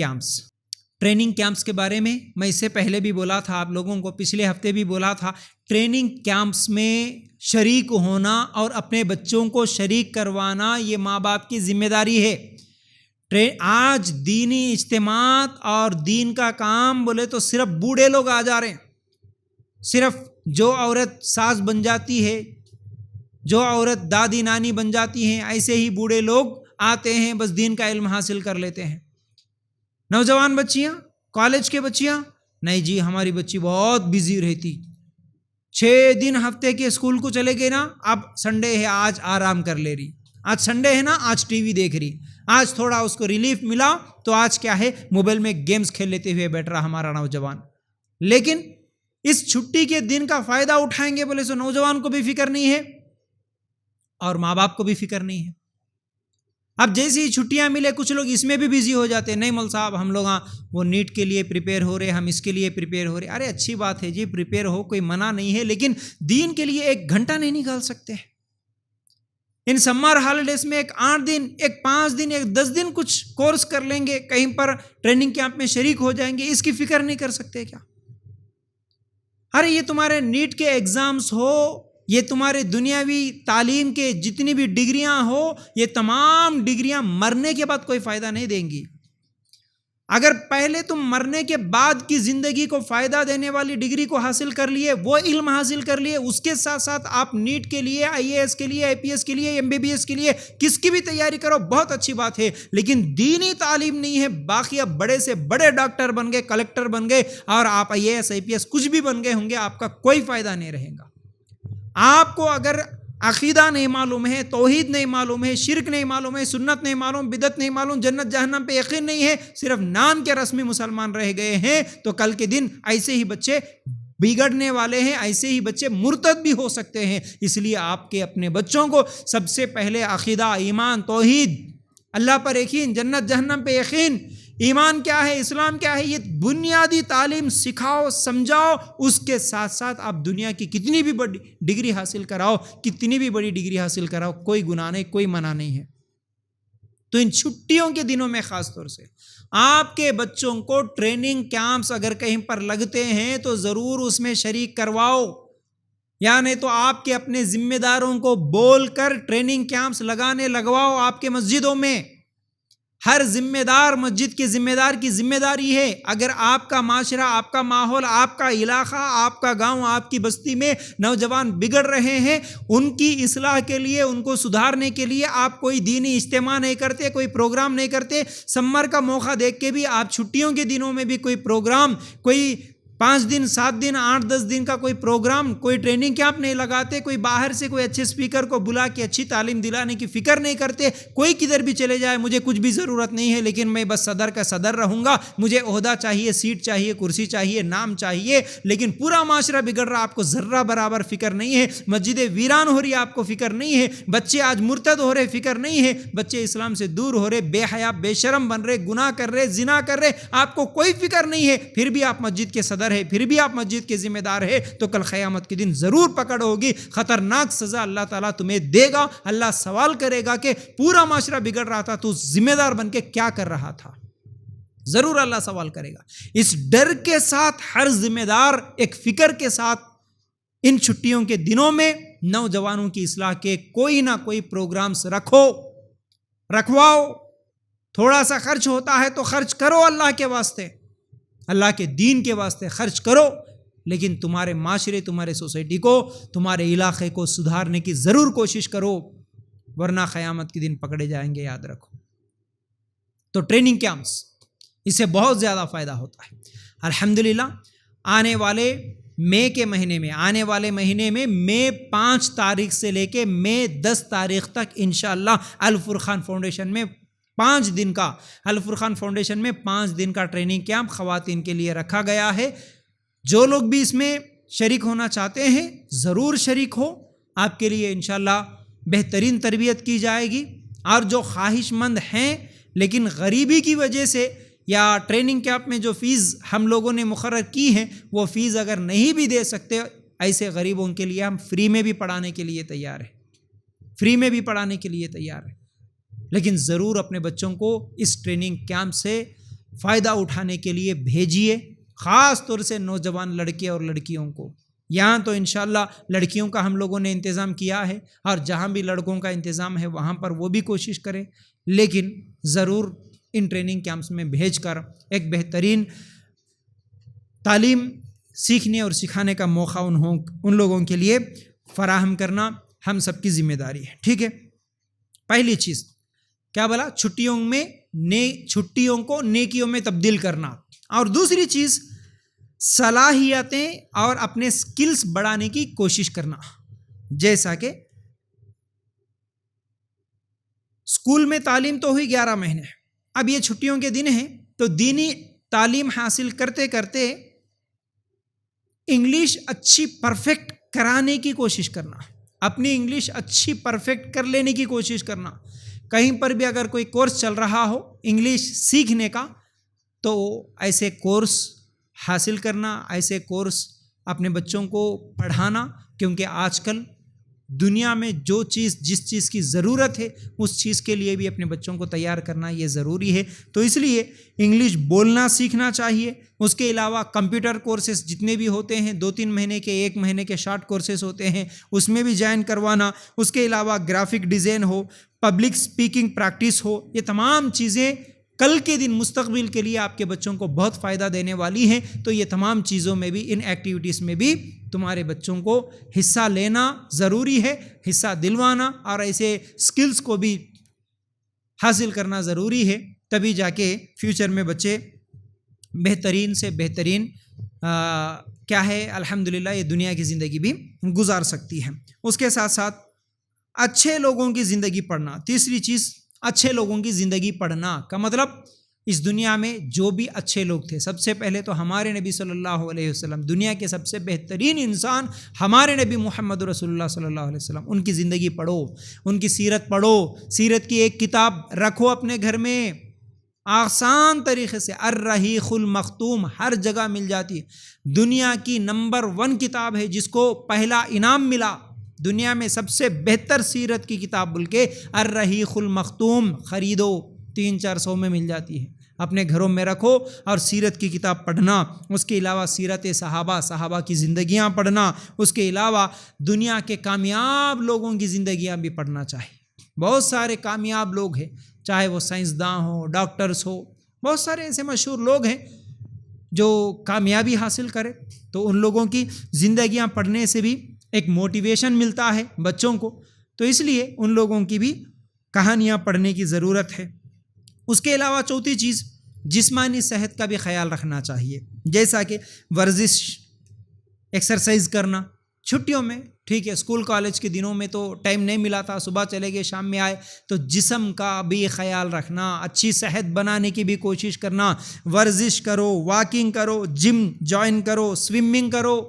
کیمپس کے بارے میں اس سے پہلے بھی بولا تھا آپ لوگوں کو، پچھلے ہفتے بھی بولا تھا. ٹریننگ کیمپس میں شریک ہونا اور اپنے بچوں کو شریک کروانا یہ ماں باپ کی ذمہ داری ہے. آج دینی اجتماعات اور دین کا کام بولے تو صرف بوڑھے لوگ آ جا رہے ہیں. صرف جو عورت ساس بن جاتی ہے، جو عورت دادی نانی بن جاتی ہیں، ایسے ہی بوڑھے لوگ آتے ہیں، بس دین کا علم حاصل کر لیتے ہیں. نوجوان بچیاں، کالج کے بچیاں، نہیں جی ہماری بچی بہت بزی رہتی، 6 دن ہفتے کے اسکول کو چلے گئے نا، اب سنڈے ہے آج آرام کر لے رہی. آج سنڈے ہے نا، آج ٹی وی دیکھ رہی، آج تھوڑا اس کو ریلیف ملا تو آج کیا ہے، موبائل میں گیمز کھیل لیتے ہوئے بیٹھ رہا ہمارا نوجوان. لیکن اس چھٹی کے دن کا فائدہ اٹھائیں گے بولے سو نوجوان کو بھی فکر نہیں ہے اور ماں باپ کو بھی فکر نہیں ہے. اب جیسی ہی چھٹیاں ملے کچھ لوگ اس میں بھی بیزی ہو جاتے ہیں، نہیں مول صاحب ہم لوگ وہ نیٹ کے لیے پریپیئر ہو رہے، ہم اس کے لیے پریپیئر ہو رہے. ارے اچھی بات ہے جی، پریپیئر ہو، کوئی منع نہیں ہے، لیکن دین کے لیے 1 گھنٹہ نہیں نکال سکتے؟ ان سمر ہالیڈیز میں 1 8 دن، 1 5 دن، 1 10 دن کچھ کورس کر لیں گے، کہیں پر ٹریننگ کیمپ میں شریک ہو جائیں گے، اس کی فکر نہیں کر سکتے کیا؟ ارے یہ تمہارے نیٹ کے ایگزامز ہو، یہ تمہارے دنیاوی تعلیم کے جتنی بھی ڈگریاں ہو، یہ تمام ڈگریاں مرنے کے بعد کوئی فائدہ نہیں دیں گی. اگر پہلے تم مرنے کے بعد کی زندگی کو فائدہ دینے والی ڈگری کو حاصل کر لیے، وہ علم حاصل کر لیے، اس کے ساتھ ساتھ آپ نیٹ کے لیے، IAS کے لیے، IPS کے لیے، MBBS کے لیے کس کی بھی تیاری کرو، بہت اچھی بات ہے. لیکن دینی تعلیم نہیں ہے، باقی اب بڑے سے بڑے ڈاکٹر بن گئے، کلکٹر بن گئے، اور آپ IAS IPS کچھ بھی بن گئے ہوں گے، آپ کا کوئی فائدہ نہیں رہے گا. آپ کو اگر عقیدہ نہیں معلوم ہے، توحید نہیں معلوم ہے، شرک نہیں معلوم ہے، سنت نہیں معلوم، بدعت نہیں معلوم، جنت جہنم پہ یقین نہیں ہے، صرف نام کے رسمی مسلمان رہ گئے ہیں، تو کل کے دن ایسے ہی بچے بگڑنے والے ہیں، ایسے ہی بچے مرتد بھی ہو سکتے ہیں. اس لیے آپ کے اپنے بچوں کو سب سے پہلے عقیدہ، ایمان، توحید، اللہ پر یقین، جنت جہنم پہ یقین، ایمان کیا ہے، اسلام کیا ہے، یہ بنیادی تعلیم سکھاؤ، سمجھاؤ. اس کے ساتھ ساتھ آپ دنیا کی کتنی بھی بڑی ڈگری حاصل کراؤ، کتنی بھی بڑی ڈگری حاصل کراؤ، کوئی گناہ نہیں، کوئی منع نہیں ہے. تو ان چھٹیوں کے دنوں میں خاص طور سے آپ کے بچوں کو ٹریننگ کیمپس اگر کہیں پر لگتے ہیں تو ضرور اس میں شریک کرواؤ. یعنی تو آپ کے اپنے ذمہ داروں کو بول کر ٹریننگ کیمپس لگواؤ آپ کے مسجدوں میں. ہر ذمہ دار مسجد کے ذمہ دار کی ذمہ داری ہے، اگر آپ کا معاشرہ، آپ کا ماحول، آپ کا علاقہ، آپ کا گاؤں، آپ کی بستی میں نوجوان بگڑ رہے ہیں، ان کی اصلاح کے لیے، ان کو سدھارنے کے لیے آپ کوئی دینی اجتماع نہیں کرتے، کوئی پروگرام نہیں کرتے. سمر کا موقع دیکھ کے بھی آپ چھٹیوں کے دنوں میں بھی کوئی پروگرام، کوئی 5 دن 7 دن 8 10 دن کا کوئی پروگرام، کوئی ٹریننگ کیمپ نہیں لگاتے، کوئی باہر سے کوئی اچھے اسپیکر کو بلا کے اچھی تعلیم دلانے کی فکر نہیں کرتے. کوئی کدھر بھی چلے جائے، مجھے کچھ بھی ضرورت نہیں ہے، لیکن میں بس صدر کا صدر رہوں گا، مجھے عہدہ چاہیے، سیٹ چاہیے، کرسی چاہیے، نام چاہیے. لیکن پورا معاشرہ بگڑ رہا، آپ کو ذرہ برابر فکر نہیں ہے. مسجدیں ویران ہو رہی، آپ کو فکر نہیں ہے. بچے آج مرتد ہو رہے، فکر نہیں ہے. بچے اسلام سے دور ہو رہے، بے حیا، بے شرم بن رہے، گناہ کر رہے، زنا کر رہے، آپ کو کوئی فکر نہیں ہے. پھر بھی آپ مسجد کے صدر ہے، پھر بھی آپ مسجد کے ذمہ دار ہے، تو کل قیامت کے دن ضرور پکڑ ہوگی. خطرناک سزا اللہ تعالیٰ تمہیں دے گا. اللہ سوال کرے گا کہ پورا معاشرہ بگڑ رہا تھا، تو ذمہ دار بن کے کیا کر رہا تھا. ضرور اللہ سوال کرے گا. اس ڈر کے ساتھ ہر ذمہ دار ایک فکر کے ساتھ ان چھٹیوں کے دنوں میں نوجوانوں کی اصلاح کے کوئی نہ کوئی پروگرامز رکھواؤ. تھوڑا سا خرچ ہوتا ہے تو خرچ کرو، اللہ کے واسطے، اللہ کے دین کے واسطے خرچ کرو. لیکن تمہارے معاشرے، تمہارے سوسائٹی کو، تمہارے علاقے کو سدھارنے کی ضرور کوشش کرو، ورنہ قیامت کے دن پکڑے جائیں گے، یاد رکھو. تو ٹریننگ کیمپس، اس سے بہت زیادہ فائدہ ہوتا ہے. الحمدللہ آنے والے مہینے میں مئی 5 تاریخ سے لے کے مئی 10 تاریخ تک انشاءاللہ الفرقان فاؤنڈیشن میں 5 دن کا الفرقان فاؤنڈیشن میں 5 دن کا ٹریننگ کیمپ خواتین کے لیے رکھا گیا ہے. جو لوگ بھی اس میں شریک ہونا چاہتے ہیں ضرور شریک ہو. آپ کے لیے انشاءاللہ بہترین تربیت کی جائے گی. اور جو خواہش مند ہیں لیکن غریبی کی وجہ سے یا ٹریننگ کیمپ میں جو فیس ہم لوگوں نے مقرر کی ہے وہ فیس اگر نہیں بھی دے سکتے، ایسے غریبوں کے لیے ہم فری میں بھی پڑھانے کے لیے تیار ہیں. لیکن ضرور اپنے بچوں کو اس ٹریننگ کیمپ سے فائدہ اٹھانے کے لیے بھیجیے، خاص طور سے نوجوان لڑکے اور لڑکیوں کو. یہاں تو انشاءاللہ لڑکیوں کا ہم لوگوں نے انتظام کیا ہے، اور جہاں بھی لڑکوں کا انتظام ہے وہاں پر وہ بھی کوشش کریں. لیکن ضرور ان ٹریننگ کیمپس میں بھیج کر ایک بہترین تعلیم سیکھنے اور سکھانے کا موقع ان لوگوں کے لیے فراہم کرنا ہم سب کی ذمہ داری ہے. ٹھیک ہے، پہلی چیز کیا بولا؟ چھٹیوں کو نیکیوں میں تبدیل کرنا. اور دوسری چیز صلاحیتیں اور اپنے سکلز بڑھانے کی کوشش کرنا. جیسا کہ اسکول میں تعلیم تو ہوئی 11 مہینے، اب یہ چھٹیوں کے دن ہیں تو دینی تعلیم حاصل کرتے کرتے انگلش اچھی پرفیکٹ کرانے کی کوشش کرنا، اپنی انگلش اچھی پرفیکٹ کر لینے کی کوشش کرنا۔ کہیں پر بھی اگر کوئی کورس چل رہا ہو انگلش سیکھنے کا تو ایسے کورس حاصل کرنا، ایسے کورس اپنے بچوں کو پڑھانا، کیونکہ آج کل دنیا میں جس چیز کی ضرورت ہے اس چیز کے لیے بھی اپنے بچوں کو تیار کرنا یہ ضروری ہے۔ تو اس لیے انگلش بولنا سیکھنا چاہیے۔ اس کے علاوہ کمپیوٹر کورسز جتنے بھی ہوتے ہیں 2-3 مہینے کے 1 مہینے کے شارٹ کورسز ہوتے ہیں اس میں بھی جوائن کروانا۔ اس کے علاوہ گرافک ڈیزائن ہو، پبلک سپیکنگ پریکٹس ہو، یہ تمام چیزیں کل کے دن مستقبل کے لیے آپ کے بچوں کو بہت فائدہ دینے والی ہیں۔ تو یہ تمام چیزوں میں بھی، ان ایکٹیویٹیز میں بھی تمہارے بچوں کو حصہ لینا ضروری ہے، حصہ دلوانا اور ایسے سکلز کو بھی حاصل کرنا ضروری ہے، تبھی جا کے فیوچر میں بچے بہترین سے بہترین کیا ہے الحمدللہ یہ دنیا کی زندگی بھی گزار سکتی ہے۔ اس کے ساتھ ساتھ اچھے لوگوں کی زندگی پڑھنا، تیسری چیز اچھے لوگوں کی زندگی پڑھنا کا مطلب اس دنیا میں جو بھی اچھے لوگ تھے، سب سے پہلے تو ہمارے نبی صلی اللہ علیہ وسلم، دنیا کے سب سے بہترین انسان ہمارے نبی محمد رسول اللہ صلی اللہ علیہ وسلم، ان کی زندگی پڑھو، ان کی سیرت پڑھو، سیرت کی ایک کتاب رکھو اپنے گھر میں، آسان طریقے سے الرحیق المختوم ہر جگہ مل جاتی ہے، دنیا کی نمبر 1 کتاب ہے جس کو پہلا انعام ملا، دنیا میں سب سے بہتر سیرت کی کتاب بول کے الرحیق المختوم، خریدو 300-400 میں مل جاتی ہے، اپنے گھروں میں رکھو اور سیرت کی کتاب پڑھنا۔ اس کے علاوہ سیرت صحابہ کی زندگیاں پڑھنا، اس کے علاوہ دنیا کے کامیاب لوگوں کی زندگیاں بھی پڑھنا چاہیے۔ بہت سارے کامیاب لوگ ہیں، چاہے وہ سائنسداں ہوں، ڈاکٹرز ہو، بہت سارے ایسے مشہور لوگ ہیں جو کامیابی حاصل کرے، تو ان لوگوں کی زندگیاں پڑھنے سے بھی ایک موٹیویشن ملتا ہے بچوں کو، تو اس لیے ان لوگوں کی بھی کہانیاں پڑھنے کی ضرورت ہے۔ اس کے علاوہ چوتھی چیز جسمانی صحت کا بھی خیال رکھنا چاہیے، جیسا کہ ورزش، ایکسرسائز کرنا چھٹیوں میں، ٹھیک ہے اسکول کالج کے دنوں میں تو ٹائم نہیں ملا تھا، صبح چلے گئے شام میں آئے، تو جسم کا بھی خیال رکھنا، اچھی صحت بنانے کی بھی کوشش کرنا، ورزش کرو، واکنگ کرو، جم جوائن کرو، سوئمنگ کرو،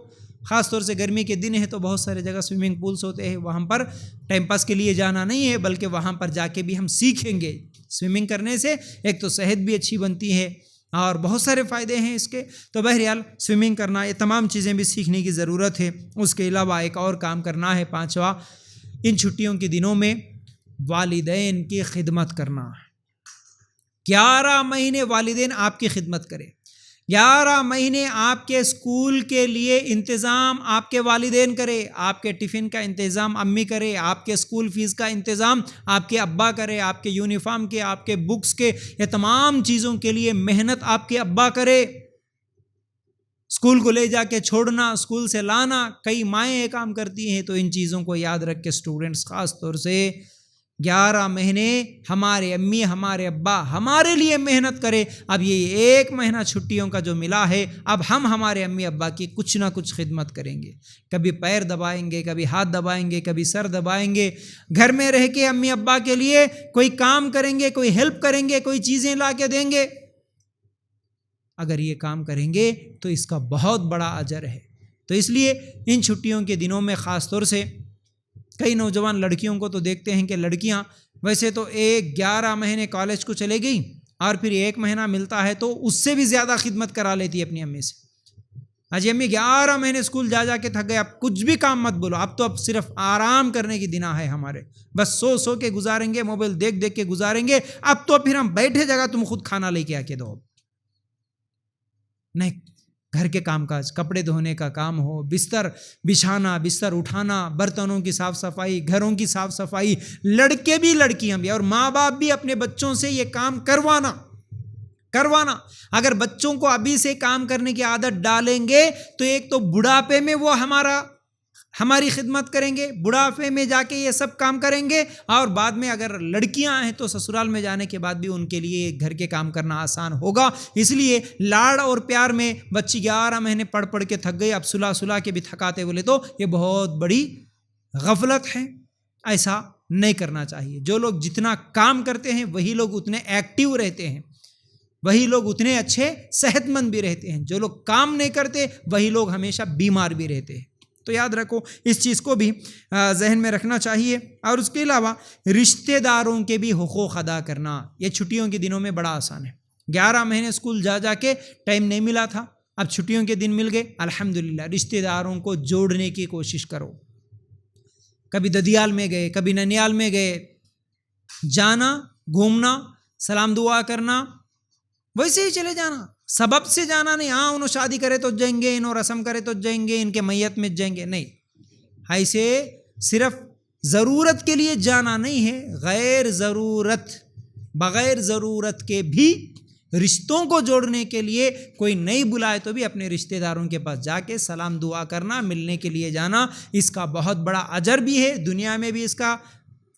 خاص طور سے گرمی کے دن ہے تو بہت سارے جگہ سوئمنگ پولس ہوتے ہیں، وہاں پر ٹائم پاس کے لیے جانا نہیں ہے بلکہ وہاں پر جا کے بھی ہم سیکھیں گے۔ سوئمنگ کرنے سے ایک تو صحت بھی اچھی بنتی ہے اور بہت سارے فائدے ہیں اس کے، تو بہرحال سوئمنگ کرنا، یہ تمام چیزیں بھی سیکھنے کی ضرورت ہے۔ اس کے علاوہ ایک اور کام کرنا ہے، 5واں، ان چھٹیوں کے دنوں میں والدین کی خدمت کرنا۔ 11 مہینے والدین آپ کی خدمت کرے، 11 مہینے آپ کے اسکول کے لیے انتظام آپ کے والدین کرے، آپ کے ٹفن کا انتظام امی کرے، آپ کے اسکول فیس کا انتظام آپ کے ابا کرے، آپ کے یونیفارم کے، آپ کے بکس کے، یہ تمام چیزوں کے لیے محنت آپ کے ابا کرے، اسکول کو لے جا کے چھوڑنا، اسکول سے لانا، کئی مائیں یہ کام کرتی ہیں، تو ان چیزوں کو یاد رکھ کے اسٹوڈنٹس خاص طور سے 11 مہینے ہمارے امی ہمارے ابا ہمارے لیے محنت کرے۔ اب یہ 1 مہینہ چھٹیوں کا جو ملا ہے، اب ہم ہمارے امی ابا کی کچھ نہ کچھ خدمت کریں گے، کبھی پیر دبائیں گے، کبھی ہاتھ دبائیں گے، کبھی سر دبائیں گے، گھر میں رہ کے امی ابا کے لیے کوئی کام کریں گے، کوئی ہیلپ کریں گے، کوئی چیزیں لا کے دیں گے۔ اگر یہ کام کریں گے تو اس کا بہت بڑا اجر ہے۔ تو اس لیے ان چھٹیوں کے دنوں میں خاص طور سے کئی نوجوان لڑکیوں کو تو دیکھتے ہیں کہ لڑکیاں ویسے تو 11 مہینے کالج کو چلے گئی اور پھر 1 مہینہ ملتا ہے تو اس سے بھی زیادہ خدمت کرا لیتی ہے اپنی امی سے۔ اجی امی 11 مہینے اسکول جا کے تھک گئے، اب کچھ بھی کام مت بولو، اب تو اب صرف آرام کرنے کی دن ہے ہمارے، بس سو کے گزاریں گے، موبائل دیکھ کے گزاریں گے، اب تو پھر ہم بیٹھے جگہ تم خود کھانا لے کے آ کے دو۔ نہیں، گھر کے کام کاج، کپڑے دھونے کا کام ہو، بستر بچھانا، بستر اٹھانا، برتنوں کی صاف صفائی، گھروں کی صاف صفائی، لڑکے بھی لڑکیاں بھی اور ماں باپ بھی اپنے بچوں سے یہ کام کروانا۔ اگر بچوں کو ابھی سے کام کرنے کی عادت ڈالیں گے تو ایک تو بڑھاپے میں وہ ہماری خدمت کریں گے، بڑھاپے میں جا کے یہ سب کام کریں گے، اور بعد میں اگر لڑکیاں ہیں تو سسرال میں جانے کے بعد بھی ان کے لیے گھر کے کام کرنا آسان ہوگا۔ اس لیے لاڑ اور پیار میں بچی 11 مہینے پڑھ کے تھک گئی، اب سلا کے بھی تھکاتے بولے تو یہ بہت بڑی غفلت ہے، ایسا نہیں کرنا چاہیے۔ جو لوگ جتنا کام کرتے ہیں وہی لوگ اتنے ایکٹیو رہتے ہیں، وہی لوگ اتنے اچھے صحت مند بھی رہتے ہیں۔ جو لوگ کام نہیں کرتے وہی لوگ ہمیشہ بیمار بھی رہتے ہیں۔ تو یاد رکھو، اس چیز کو بھی ذہن میں رکھنا چاہیے۔ اور اس کے علاوہ رشتہ داروں کے بھی حقوق ادا کرنا، یہ چھٹیوں کے دنوں میں بڑا آسان ہے۔ 11 مہینے اسکول جا کے ٹائم نہیں ملا تھا، اب چھٹیوں کے دن مل گئے، الحمدللہ رشتہ داروں کو جوڑنے کی کوشش کرو۔ کبھی ددیال میں گئے، کبھی ننیال میں گئے، جانا، گھومنا، سلام دعا کرنا، ویسے ہی چلے جانا، سبب سے جانا نہیں، ہاں انہوں شادی کرے تو جائیں گے، انہوں رسم کرے تو جائیں گے، ان کے میت میں جائیں گے، نہیں، ایسے صرف ضرورت کے لیے جانا نہیں ہے، غیر ضرورت، بغیر ضرورت کے بھی رشتوں کو جوڑنے کے لیے کوئی نہیں بلائے تو بھی اپنے رشتہ داروں کے پاس جا کے سلام دعا کرنا، ملنے کے لیے جانا، اس کا بہت بڑا اجر بھی ہے، دنیا میں بھی اس کا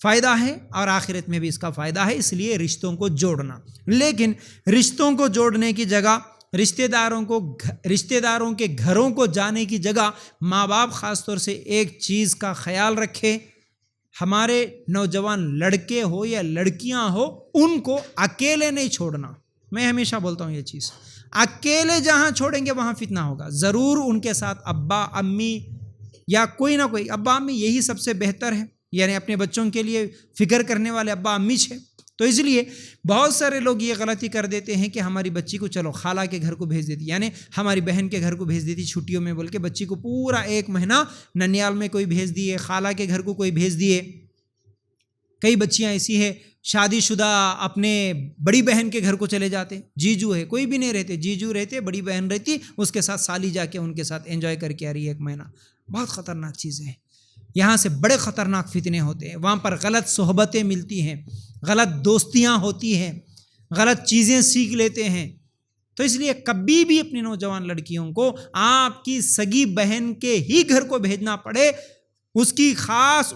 فائدہ ہے اور آخرت میں بھی اس کا فائدہ ہے، اس لیے رشتوں کو جوڑنا۔ لیکن رشتوں کو جوڑنے کی جگہ، رشتہ داروں کے گھروں کو جانے کی جگہ ماں باپ خاص طور سے ایک چیز کا خیال رکھے، ہمارے نوجوان لڑکے ہو یا لڑکیاں ہو، ان کو اکیلے نہیں چھوڑنا۔ میں ہمیشہ بولتا ہوں یہ چیز، اکیلے جہاں چھوڑیں گے وہاں فتنہ ہوگا، ضرور ان کے ساتھ ابا امی یا کوئی نہ کوئی، ابا امی یہی سب سے بہتر ہے، یعنی اپنے بچوں کے لیے فکر کرنے والے ابا امی چھے۔ تو اس لیے بہت سارے لوگ یہ غلطی کر دیتے ہیں کہ ہماری بچی کو چلو خالہ کے گھر کو بھیج دیتی، یعنی ہماری بہن کے گھر کو بھیج دیتی چھٹیوں میں، بول کے بچی کو پورا 1 مہینہ ننیال میں کوئی بھیج دیے، خالہ کے گھر کو کوئی بھیج دیے۔ کئی بچیاں ایسی ہیں شادی شدہ اپنے بڑی بہن کے گھر کو چلے جاتے، جیجو ہے، کوئی بھی نہیں رہتے، جیجو رہتے، بڑی بہن رہتی، اس کے ساتھ سالی جا کے ان کے ساتھ انجوائے کر کے آ رہی ہے 1 مہینہ۔ بہت خطرناک چیزیں ہیں، یہاں سے بڑے خطرناک فتنے ہوتے ہیں، وہاں پر غلط صحبتیں ملتی ہیں، غلط دوستیاں ہوتی ہیں، غلط چیزیں سیکھ لیتے ہیں۔ تو اس لیے کبھی بھی اپنی نوجوان لڑکیوں کو آپ کی سگی بہن کے ہی گھر کو بھیجنا پڑے، اس کی خاص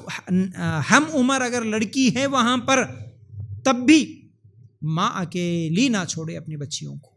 ہم عمر اگر لڑکی ہے وہاں پر، تب بھی ماں اکیلی نہ چھوڑے اپنی بچیوں کو،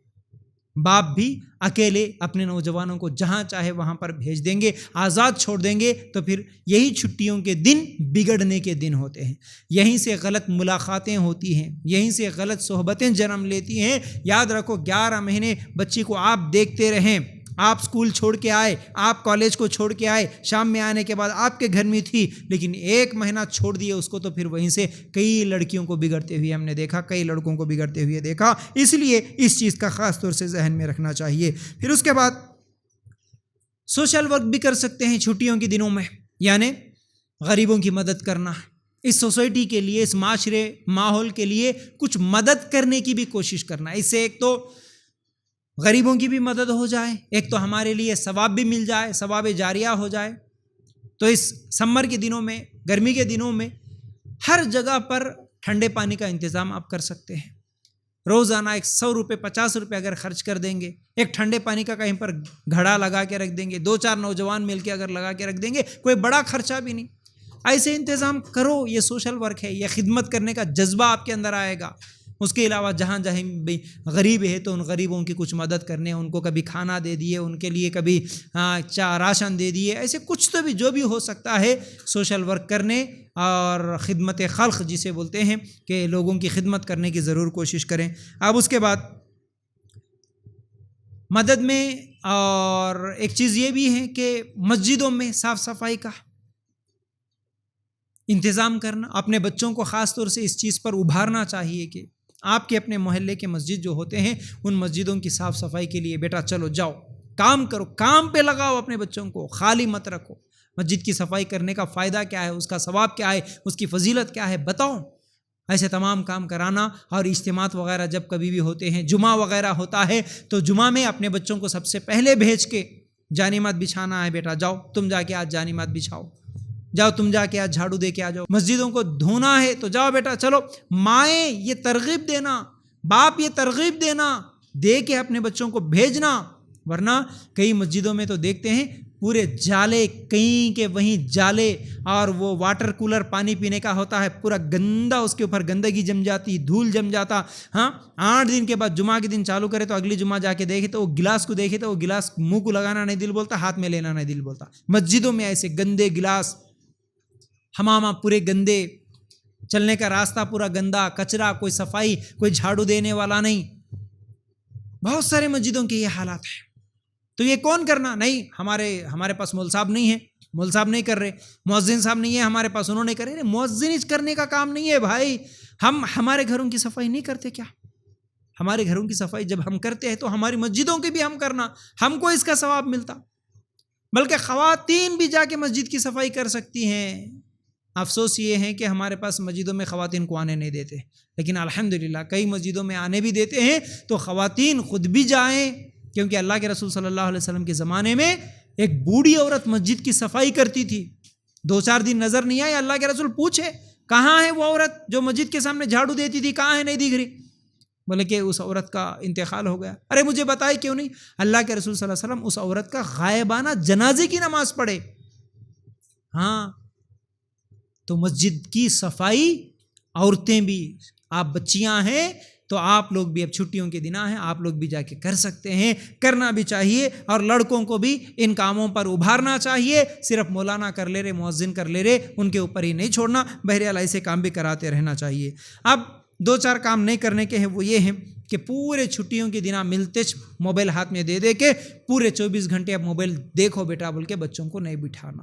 باپ بھی اکیلے اپنے نوجوانوں کو جہاں چاہے وہاں پر بھیج دیں گے، آزاد چھوڑ دیں گے، تو پھر یہی چھٹیوں کے دن بگڑنے کے دن ہوتے ہیں، یہیں سے غلط ملاقاتیں ہوتی ہیں، یہیں سے غلط صحبتیں جنم لیتی ہیں۔ یاد رکھو 11 مہینے بچی کو آپ دیکھتے رہیں، آپ اسکول چھوڑ کے آئے، آپ کالج کو چھوڑ کے آئے، شام میں آنے کے بعد آپ کے گھر میں تھی، لیکن 1 مہینہ چھوڑ دیے اس کو، تو پھر وہیں سے کئی لڑکیوں کو بگڑتے ہوئے ہم نے دیکھا، کئی لڑکوں کو بگڑتے ہوئے دیکھا۔ اس لیے اس چیز کا خاص طور سے ذہن میں رکھنا چاہیے۔ پھر اس کے بعد سوشل ورک بھی کر سکتے ہیں چھٹیوں کے دنوں میں، یعنی غریبوں کی مدد کرنا، اس سوسائٹی کے لیے، اس معاشرے ماحول کے لیے کچھ مدد کرنے کی بھی کوشش کرنا۔ اس سے ایک تو غریبوں کی بھی مدد ہو جائے، ایک تو ہمارے لیے ثواب بھی مل جائے، ثواب جاریہ ہو جائے۔ تو اس سمر کے دنوں میں، گرمی کے دنوں میں ہر جگہ پر ٹھنڈے پانی کا انتظام آپ کر سکتے ہیں۔ روزانہ 100 روپے 50 روپے اگر خرچ کر دیں گے، ایک ٹھنڈے پانی کا کہیں پر گھڑا لگا کے رکھ دیں گے، 2-4 نوجوان مل کے اگر لگا کے رکھ دیں گے، کوئی بڑا خرچہ بھی نہیں، ایسے انتظام کرو۔ یہ سوشل ورک ہے، یہ خدمت کرنے کا جذبہ آپ کے اندر آئے گا۔ اس کے علاوہ جہاں جہاں بھی غریب ہے تو ان غریبوں کی کچھ مدد کرنے، ان کو کبھی کھانا دے دیے، ان کے لیے کبھی راشن دے دیے، ایسے کچھ تو بھی جو بھی ہو سکتا ہے سوشل ورک کرنے اور خدمت خلق جسے بولتے ہیں، کہ لوگوں کی خدمت کرنے کی ضرور کوشش کریں۔ اب اس کے بعد مدد میں اور ایک چیز یہ بھی ہے کہ مسجدوں میں صاف صفائی کا انتظام کرنا، اپنے بچوں کو خاص طور سے اس چیز پر ابھارنا چاہیے کہ آپ کے اپنے محلے کے مسجد جو ہوتے ہیں ان مسجدوں کی صاف صفائی کے لیے بیٹا چلو جاؤ، کام کرو، کام پہ لگاؤ، اپنے بچوں کو خالی مت رکھو۔ مسجد کی صفائی کرنے کا فائدہ کیا ہے، اس کا ثواب کیا ہے، اس کی فضیلت کیا ہے، بتاؤ۔ ایسے تمام کام کرانا، اور اجتماعات وغیرہ جب کبھی بھی ہوتے ہیں، جمعہ وغیرہ ہوتا ہے تو جمعہ میں اپنے بچوں کو سب سے پہلے بھیج کے جانی مات بچھانا ہے، بیٹا جاؤ تم جا کے آج جانی مات بچھاؤ، جاؤ تم جا کے آج جھاڑو دے کے آ جاؤ، مسجدوں کو دھونا ہے تو جاؤ بیٹا چلو۔ مائیں یہ ترغیب دینا، باپ یہ ترغیب دینا، دے کے اپنے بچوں کو بھیجنا۔ ورنہ کئی مسجدوں میں تو دیکھتے ہیں پورے جالے، کہیں کے وہیں جالے، اور وہ واٹر کولر پانی پینے کا ہوتا ہے پورا گندا، اس کے اوپر گندگی جم جاتی، دھول جم جاتا۔ ہاں 8 دن کے بعد جمعہ کے دن چالو کرے تو اگلی جمعہ جا کے دیکھے تو وہ گلاس کو دیکھے تو وہ گلاس منہ کو لگانا نہیں دل بولتا، ہاتھ میں لینا نہیں دل بولتا۔ مسجدوں میں ایسے گندے گلاس، حمامہ پورے گندے، چلنے کا راستہ پورا گندا، کچرا، کوئی صفائی، کوئی جھاڑو دینے والا نہیں. بہت سارے مسجدوں کے یہ حالات ہیں. تو یہ کون کرنا؟ نہیں، ہمارے پاس مول صاحب نہیں ہے، مول صاحب نہیں کر رہے، مؤذن صاحب نہیں ہے ہمارے پاس، انہوں نے کرے. مؤذن کرنے کا کام نہیں ہے بھائی. ہم ہمارے گھروں کی صفائی نہیں کرتے کیا؟ ہمارے گھروں کی صفائی جب ہم کرتے ہیں تو ہماری مسجدوں کی بھی ہم کرنا، ہم کو اس کا ثواب ملتا. بلکہ خواتین بھی جا کے مسجد کی صفائی کر سکتی ہیں. افسوس یہ ہے کہ ہمارے پاس مسجدوں میں خواتین کو آنے نہیں دیتے، لیکن الحمدللہ کئی مسجدوں میں آنے بھی دیتے ہیں. تو خواتین خود بھی جائیں، کیونکہ اللہ کے رسول صلی اللہ علیہ وسلم کے زمانے میں ایک بوڑھی عورت مسجد کی صفائی کرتی تھی. 2-4 دن نظر نہیں آئی. اللہ کے رسول پوچھے کہاں ہے وہ عورت جو مسجد کے سامنے جھاڑو دیتی تھی، کہاں ہے؟ نہیں دکھ رہی. بولے کہ اس عورت کا انتقال ہو گیا. ارے مجھے بتائے کیوں نہیں؟ اللہ کے رسول صلی اللہ علیہ وسلم اس عورت کا غائبانہ جنازے کی نماز پڑھے. ہاں، تو مسجد کی صفائی عورتیں بھی، آپ بچیاں ہیں تو آپ لوگ بھی، اب چھٹیوں کے دن ہیں، آپ لوگ بھی جا کے کر سکتے ہیں، کرنا بھی چاہیے. اور لڑکوں کو بھی ان کاموں پر ابھارنا چاہیے. صرف مولانا کر لے رہے، مؤذن کر لے رہے، ان کے اوپر ہی نہیں چھوڑنا. بہرحال ایسے کام بھی کراتے رہنا چاہیے. اب 2-4 کام نہیں کرنے کے ہیں، وہ یہ ہیں کہ پورے چھٹیوں کے دن ملتے موبائل ہاتھ میں دے کے پورے 24 گھنٹے اب موبائل دیکھو بیٹا بول کے بچوں کو نہیں بٹھانا.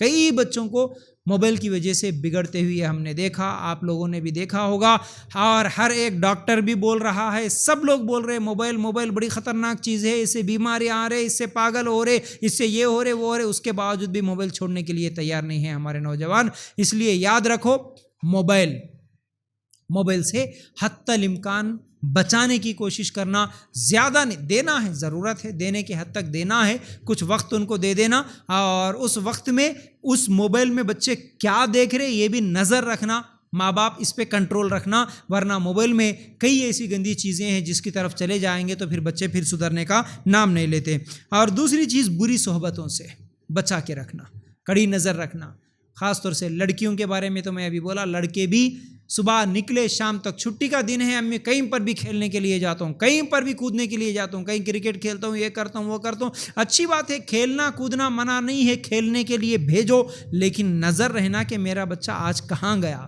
کئی بچوں کو موبائل کی وجہ سے بگڑتے ہوئے ہم نے دیکھا، آپ لوگوں نے بھی دیکھا ہوگا. اور ہر ایک ڈاکٹر بھی بول رہا ہے، سب لوگ بول رہے ہیں موبائل بڑی خطرناک چیز ہے، اس سے بیماریاں آ رہے، اس سے پاگل ہو رہے، اس سے یہ ہو رہے وہ ہو رہے. اس کے باوجود بھی موبائل چھوڑنے کے لیے تیار نہیں ہیں ہمارے نوجوان. اس لیے یاد رکھو، موبائل سے حتی الامکان بچانے کی کوشش کرنا. زیادہ نہیں دینا ہے، ضرورت ہے دینے کے حد تک دینا ہے، کچھ وقت ان کو دے دینا. اور اس وقت میں اس موبائل میں بچے کیا دیکھ رہے یہ بھی نظر رکھنا. ماں باپ اس پہ کنٹرول رکھنا، ورنہ موبائل میں کئی ایسی گندی چیزیں ہیں جس کی طرف چلے جائیں گے تو پھر بچے پھر سدھرنے کا نام نہیں لیتے. اور دوسری چیز، بری صحبتوں سے بچا کے رکھنا، کڑی نظر رکھنا. خاص طور سے لڑکیوں کے بارے میں تو میں ابھی بولا، لڑکے بھی صبح نکلے شام تک، چھٹی کا دن ہے، امی کہیں پر بھی کھیلنے کے لیے جاتا ہوں، کہیں پر بھی کودنے کے لیے جاتا ہوں، کہیں کرکٹ کھیلتا ہوں، یہ کرتا ہوں وہ کرتا ہوں. اچھی بات ہے، کھیلنا کودنا منع نہیں ہے، کھیلنے کے لیے بھیجو، لیکن نظر رہنا کہ میرا بچہ آج کہاں گیا،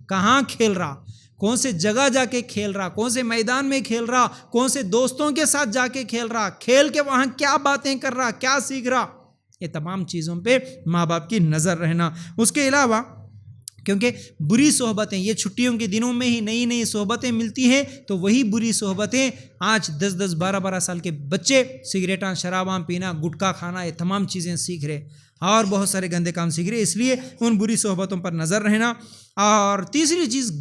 کہاں کھیل رہا، کون سے جگہ جا کے کھیل رہا، کون سے میدان میں کھیل رہا، کون سے دوستوں کے ساتھ جا کے کھیل رہا، کھیل کے وہاں کیا باتیں کر رہا، کیا سیکھ رہا. یہ تمام چیزوں پہ ماں باپ کی نظر رہنا. اس کے علاوہ کیونکہ بری صحبتیں یہ چھٹیوں کے دنوں میں ہی نئی صحبتیں ملتی ہیں، تو وہی بری صحبتیں آج 10-10 12-12 سال کے بچے سگریٹاں شراباں پینا، گٹکا کھانا، یہ تمام چیزیں سیکھ رہے اور بہت سارے گندے کام سیکھ رہے. اس لیے ان بری صحبتوں پر نظر رہنا. اور تیسری چیز،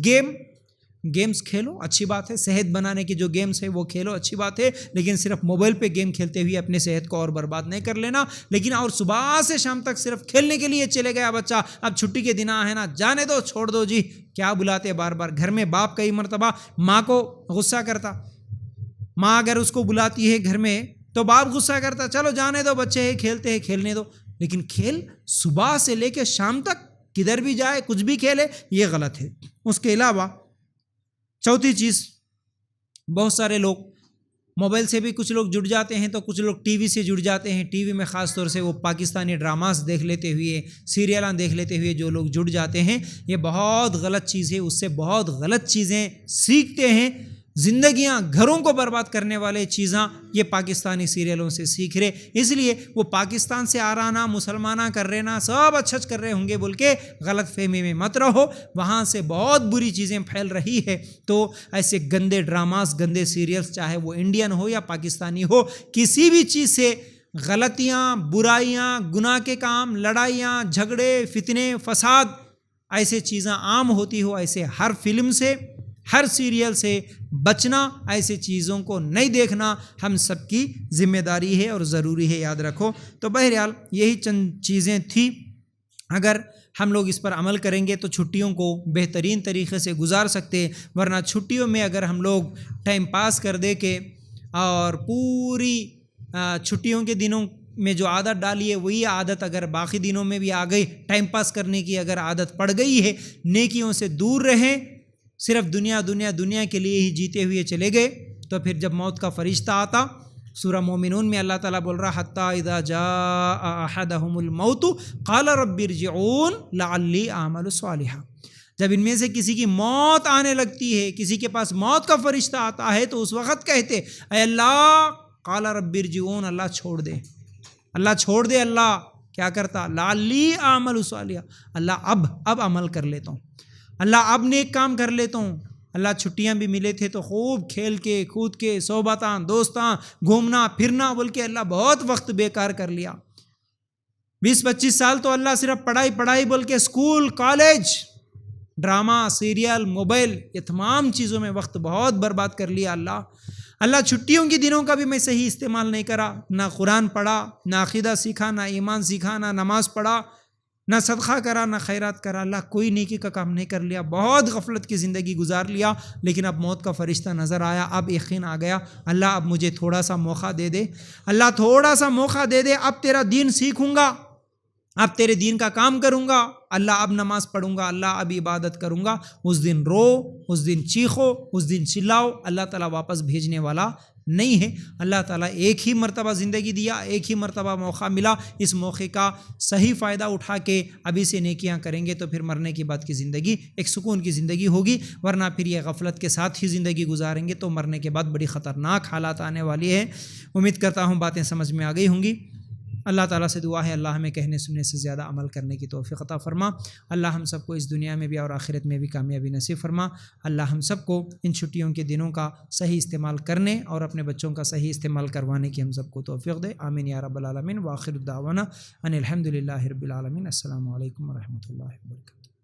گیمز کھیلو، اچھی بات ہے، صحت بنانے کے جو گیمز ہیں وہ کھیلو، اچھی بات ہے، لیکن صرف موبائل پہ گیم کھیلتے ہوئے اپنے صحت کو اور برباد نہیں کر لینا. لیکن اور صبح سے شام تک صرف کھیلنے کے لیے چلے گیا بچہ، اب چھٹی کے دن ہے نا، جانے دو، چھوڑ دو جی، کیا بلاتے بار بار. گھر میں باپ کئی مرتبہ ماں کو غصہ کرتا، ماں اگر اس کو بلاتی ہے گھر میں تو باپ غصہ کرتا، چلو جانے دو، بچے ہیں کھیلتے ہیں، کھیلنے دو. لیکن کھیل صبح سے لے کے شام تک کدھر بھی جائے کچھ بھی کھیلے، یہ غلط ہے. اس کے علاوہ چوتھی چیز، بہت سارے لوگ موبائل سے بھی کچھ لوگ جڑ جاتے ہیں، تو کچھ لوگ ٹی وی سے جڑ جاتے ہیں. ٹی وی میں خاص طور سے وہ پاکستانی ڈراماز دیکھ لیتے ہوئے، سیریلاں دیکھ لیتے ہوئے جو لوگ جڑ جاتے ہیں، یہ بہت غلط چیز ہے. اس سے بہت غلط چیزیں سیکھتے ہیں، زندگیاں گھروں کو برباد کرنے والے چیزاں یہ پاکستانی سیریلوں سے سیکھ رہے. اس لیے وہ پاکستان سے آرانا، مسلمانہ کر رہے نا، سب اچھا کر رہے ہوں گے بول کے غلط فہمی میں مت رہو. وہاں سے بہت بری چیزیں پھیل رہی ہے. تو ایسے گندے ڈراماز، گندے سیریلز، چاہے وہ انڈین ہو یا پاکستانی ہو، کسی بھی چیز سے غلطیاں، برائیاں، گناہ کے کام، لڑائیاں، جھگڑے، فتنے، فساد، ایسے چیزیں عام ہوتی ہو، ایسے ہر فلم سے، ہر سیریل سے بچنا، ایسے چیزوں کو نہیں دیکھنا ہم سب کی ذمہ داری ہے اور ضروری ہے، یاد رکھو. تو بہرحال یہی چند چیزیں تھیں. اگر ہم لوگ اس پر عمل کریں گے تو چھٹیوں کو بہترین طریقے سے گزار سکتے. ورنہ چھٹیوں میں اگر ہم لوگ ٹائم پاس کر دے کے اور پوری چھٹیوں کے دنوں میں جو عادت ڈالی ہے وہی عادت اگر باقی دنوں میں بھی آ گئی، ٹائم پاس کرنے کی اگر عادت پڑ گئی ہے، نیکیوں سے دور رہیں، صرف دنیا کے لیے ہی جیتے ہوئے چلے گئے، تو پھر جب موت کا فرشتہ آتا، سورہ مومنون میں اللہ تعالیٰ بول رہا حتی اذا جاء احدهم الموت قال رب ارجعون لعلی اعمل صالحا. جب ان میں سے کسی کی موت آنے لگتی ہے، کسی کے پاس موت کا فرشتہ آتا ہے، تو اس وقت کہتے اے اللہ قال رب ارجعون، اللہ چھوڑ دے، اللہ چھوڑ دے۔ اللہ کیا کرتا؟ لعلی اعمل صالحا، اللہ اب عمل کر لیتا ہوں، اللہ اب نیک کام کر لیتا ہوں۔ اللہ چھٹیاں بھی ملے تھے تو خوب کھیل کے کود کے صحبتاں دوستاں گھومنا پھرنا بول کے اللہ بہت وقت بیکار کر لیا۔ 20-25 سال تو اللہ صرف پڑھائی بول کے school college drama serial mobile یہ تمام چیزوں میں وقت بہت برباد کر لیا۔ اللہ چھٹیوں کے دنوں کا بھی میں صحیح استعمال نہیں کرا، نہ قرآن پڑھا، نہ عقیدہ سیکھا، نہ ایمان سیکھا، نہ نماز پڑھا، نہ صدقہ کرا، نہ خیرات کرا۔ اللہ کوئی نیکی کا کام نہیں کر لیا، بہت غفلت کی زندگی گزار لیا۔ لیکن اب موت کا فرشتہ نظر آیا، اب یقین آ گیا، اللہ اب مجھے تھوڑا سا موقع دے دے، اللہ تھوڑا سا موقع دے دے، اب تیرا دین سیکھوں گا، اب تیرے دین کا کام کروں گا، اللہ اب نماز پڑھوں گا، اللہ اب عبادت کروں گا۔ اس دن رو، اس دن چیخو، اس دن چلاؤ، اللہ تعالیٰ واپس بھیجنے والا نہیں ہے۔ اللہ تعالیٰ ایک ہی مرتبہ زندگی دیا، ایک ہی مرتبہ موقع ملا، اس موقع کا صحیح فائدہ اٹھا کے ابھی سے نیکیاں کریں گے تو پھر مرنے کے بعد کی زندگی ایک سکون کی زندگی ہوگی، ورنہ پھر یہ غفلت کے ساتھ ہی زندگی گزاریں گے تو مرنے کے بعد بڑی خطرناک حالات آنے والی ہے۔ امید کرتا ہوں باتیں سمجھ میں آ گئی ہوں گی۔ اللہ تعالیٰ سے دعا ہے اللہ ہمیں کہنے سننے سے زیادہ عمل کرنے کی توفیق عطا فرما۔ اللہ ہم سب کو اس دنیا میں بھی اور آخرت میں بھی کامیابی نصیب فرما۔ اللہ ہم سب کو ان چھٹیوں کے دنوں کا صحیح استعمال کرنے اور اپنے بچوں کا صحیح استعمال کروانے کی ہم سب کو توفیق دے، آمین یا رب العالمین۔ وآخر دعوانا ان الحمد للہ رب العالمین۔ السلام علیکم ورحمۃ اللہ وبرکاتہ۔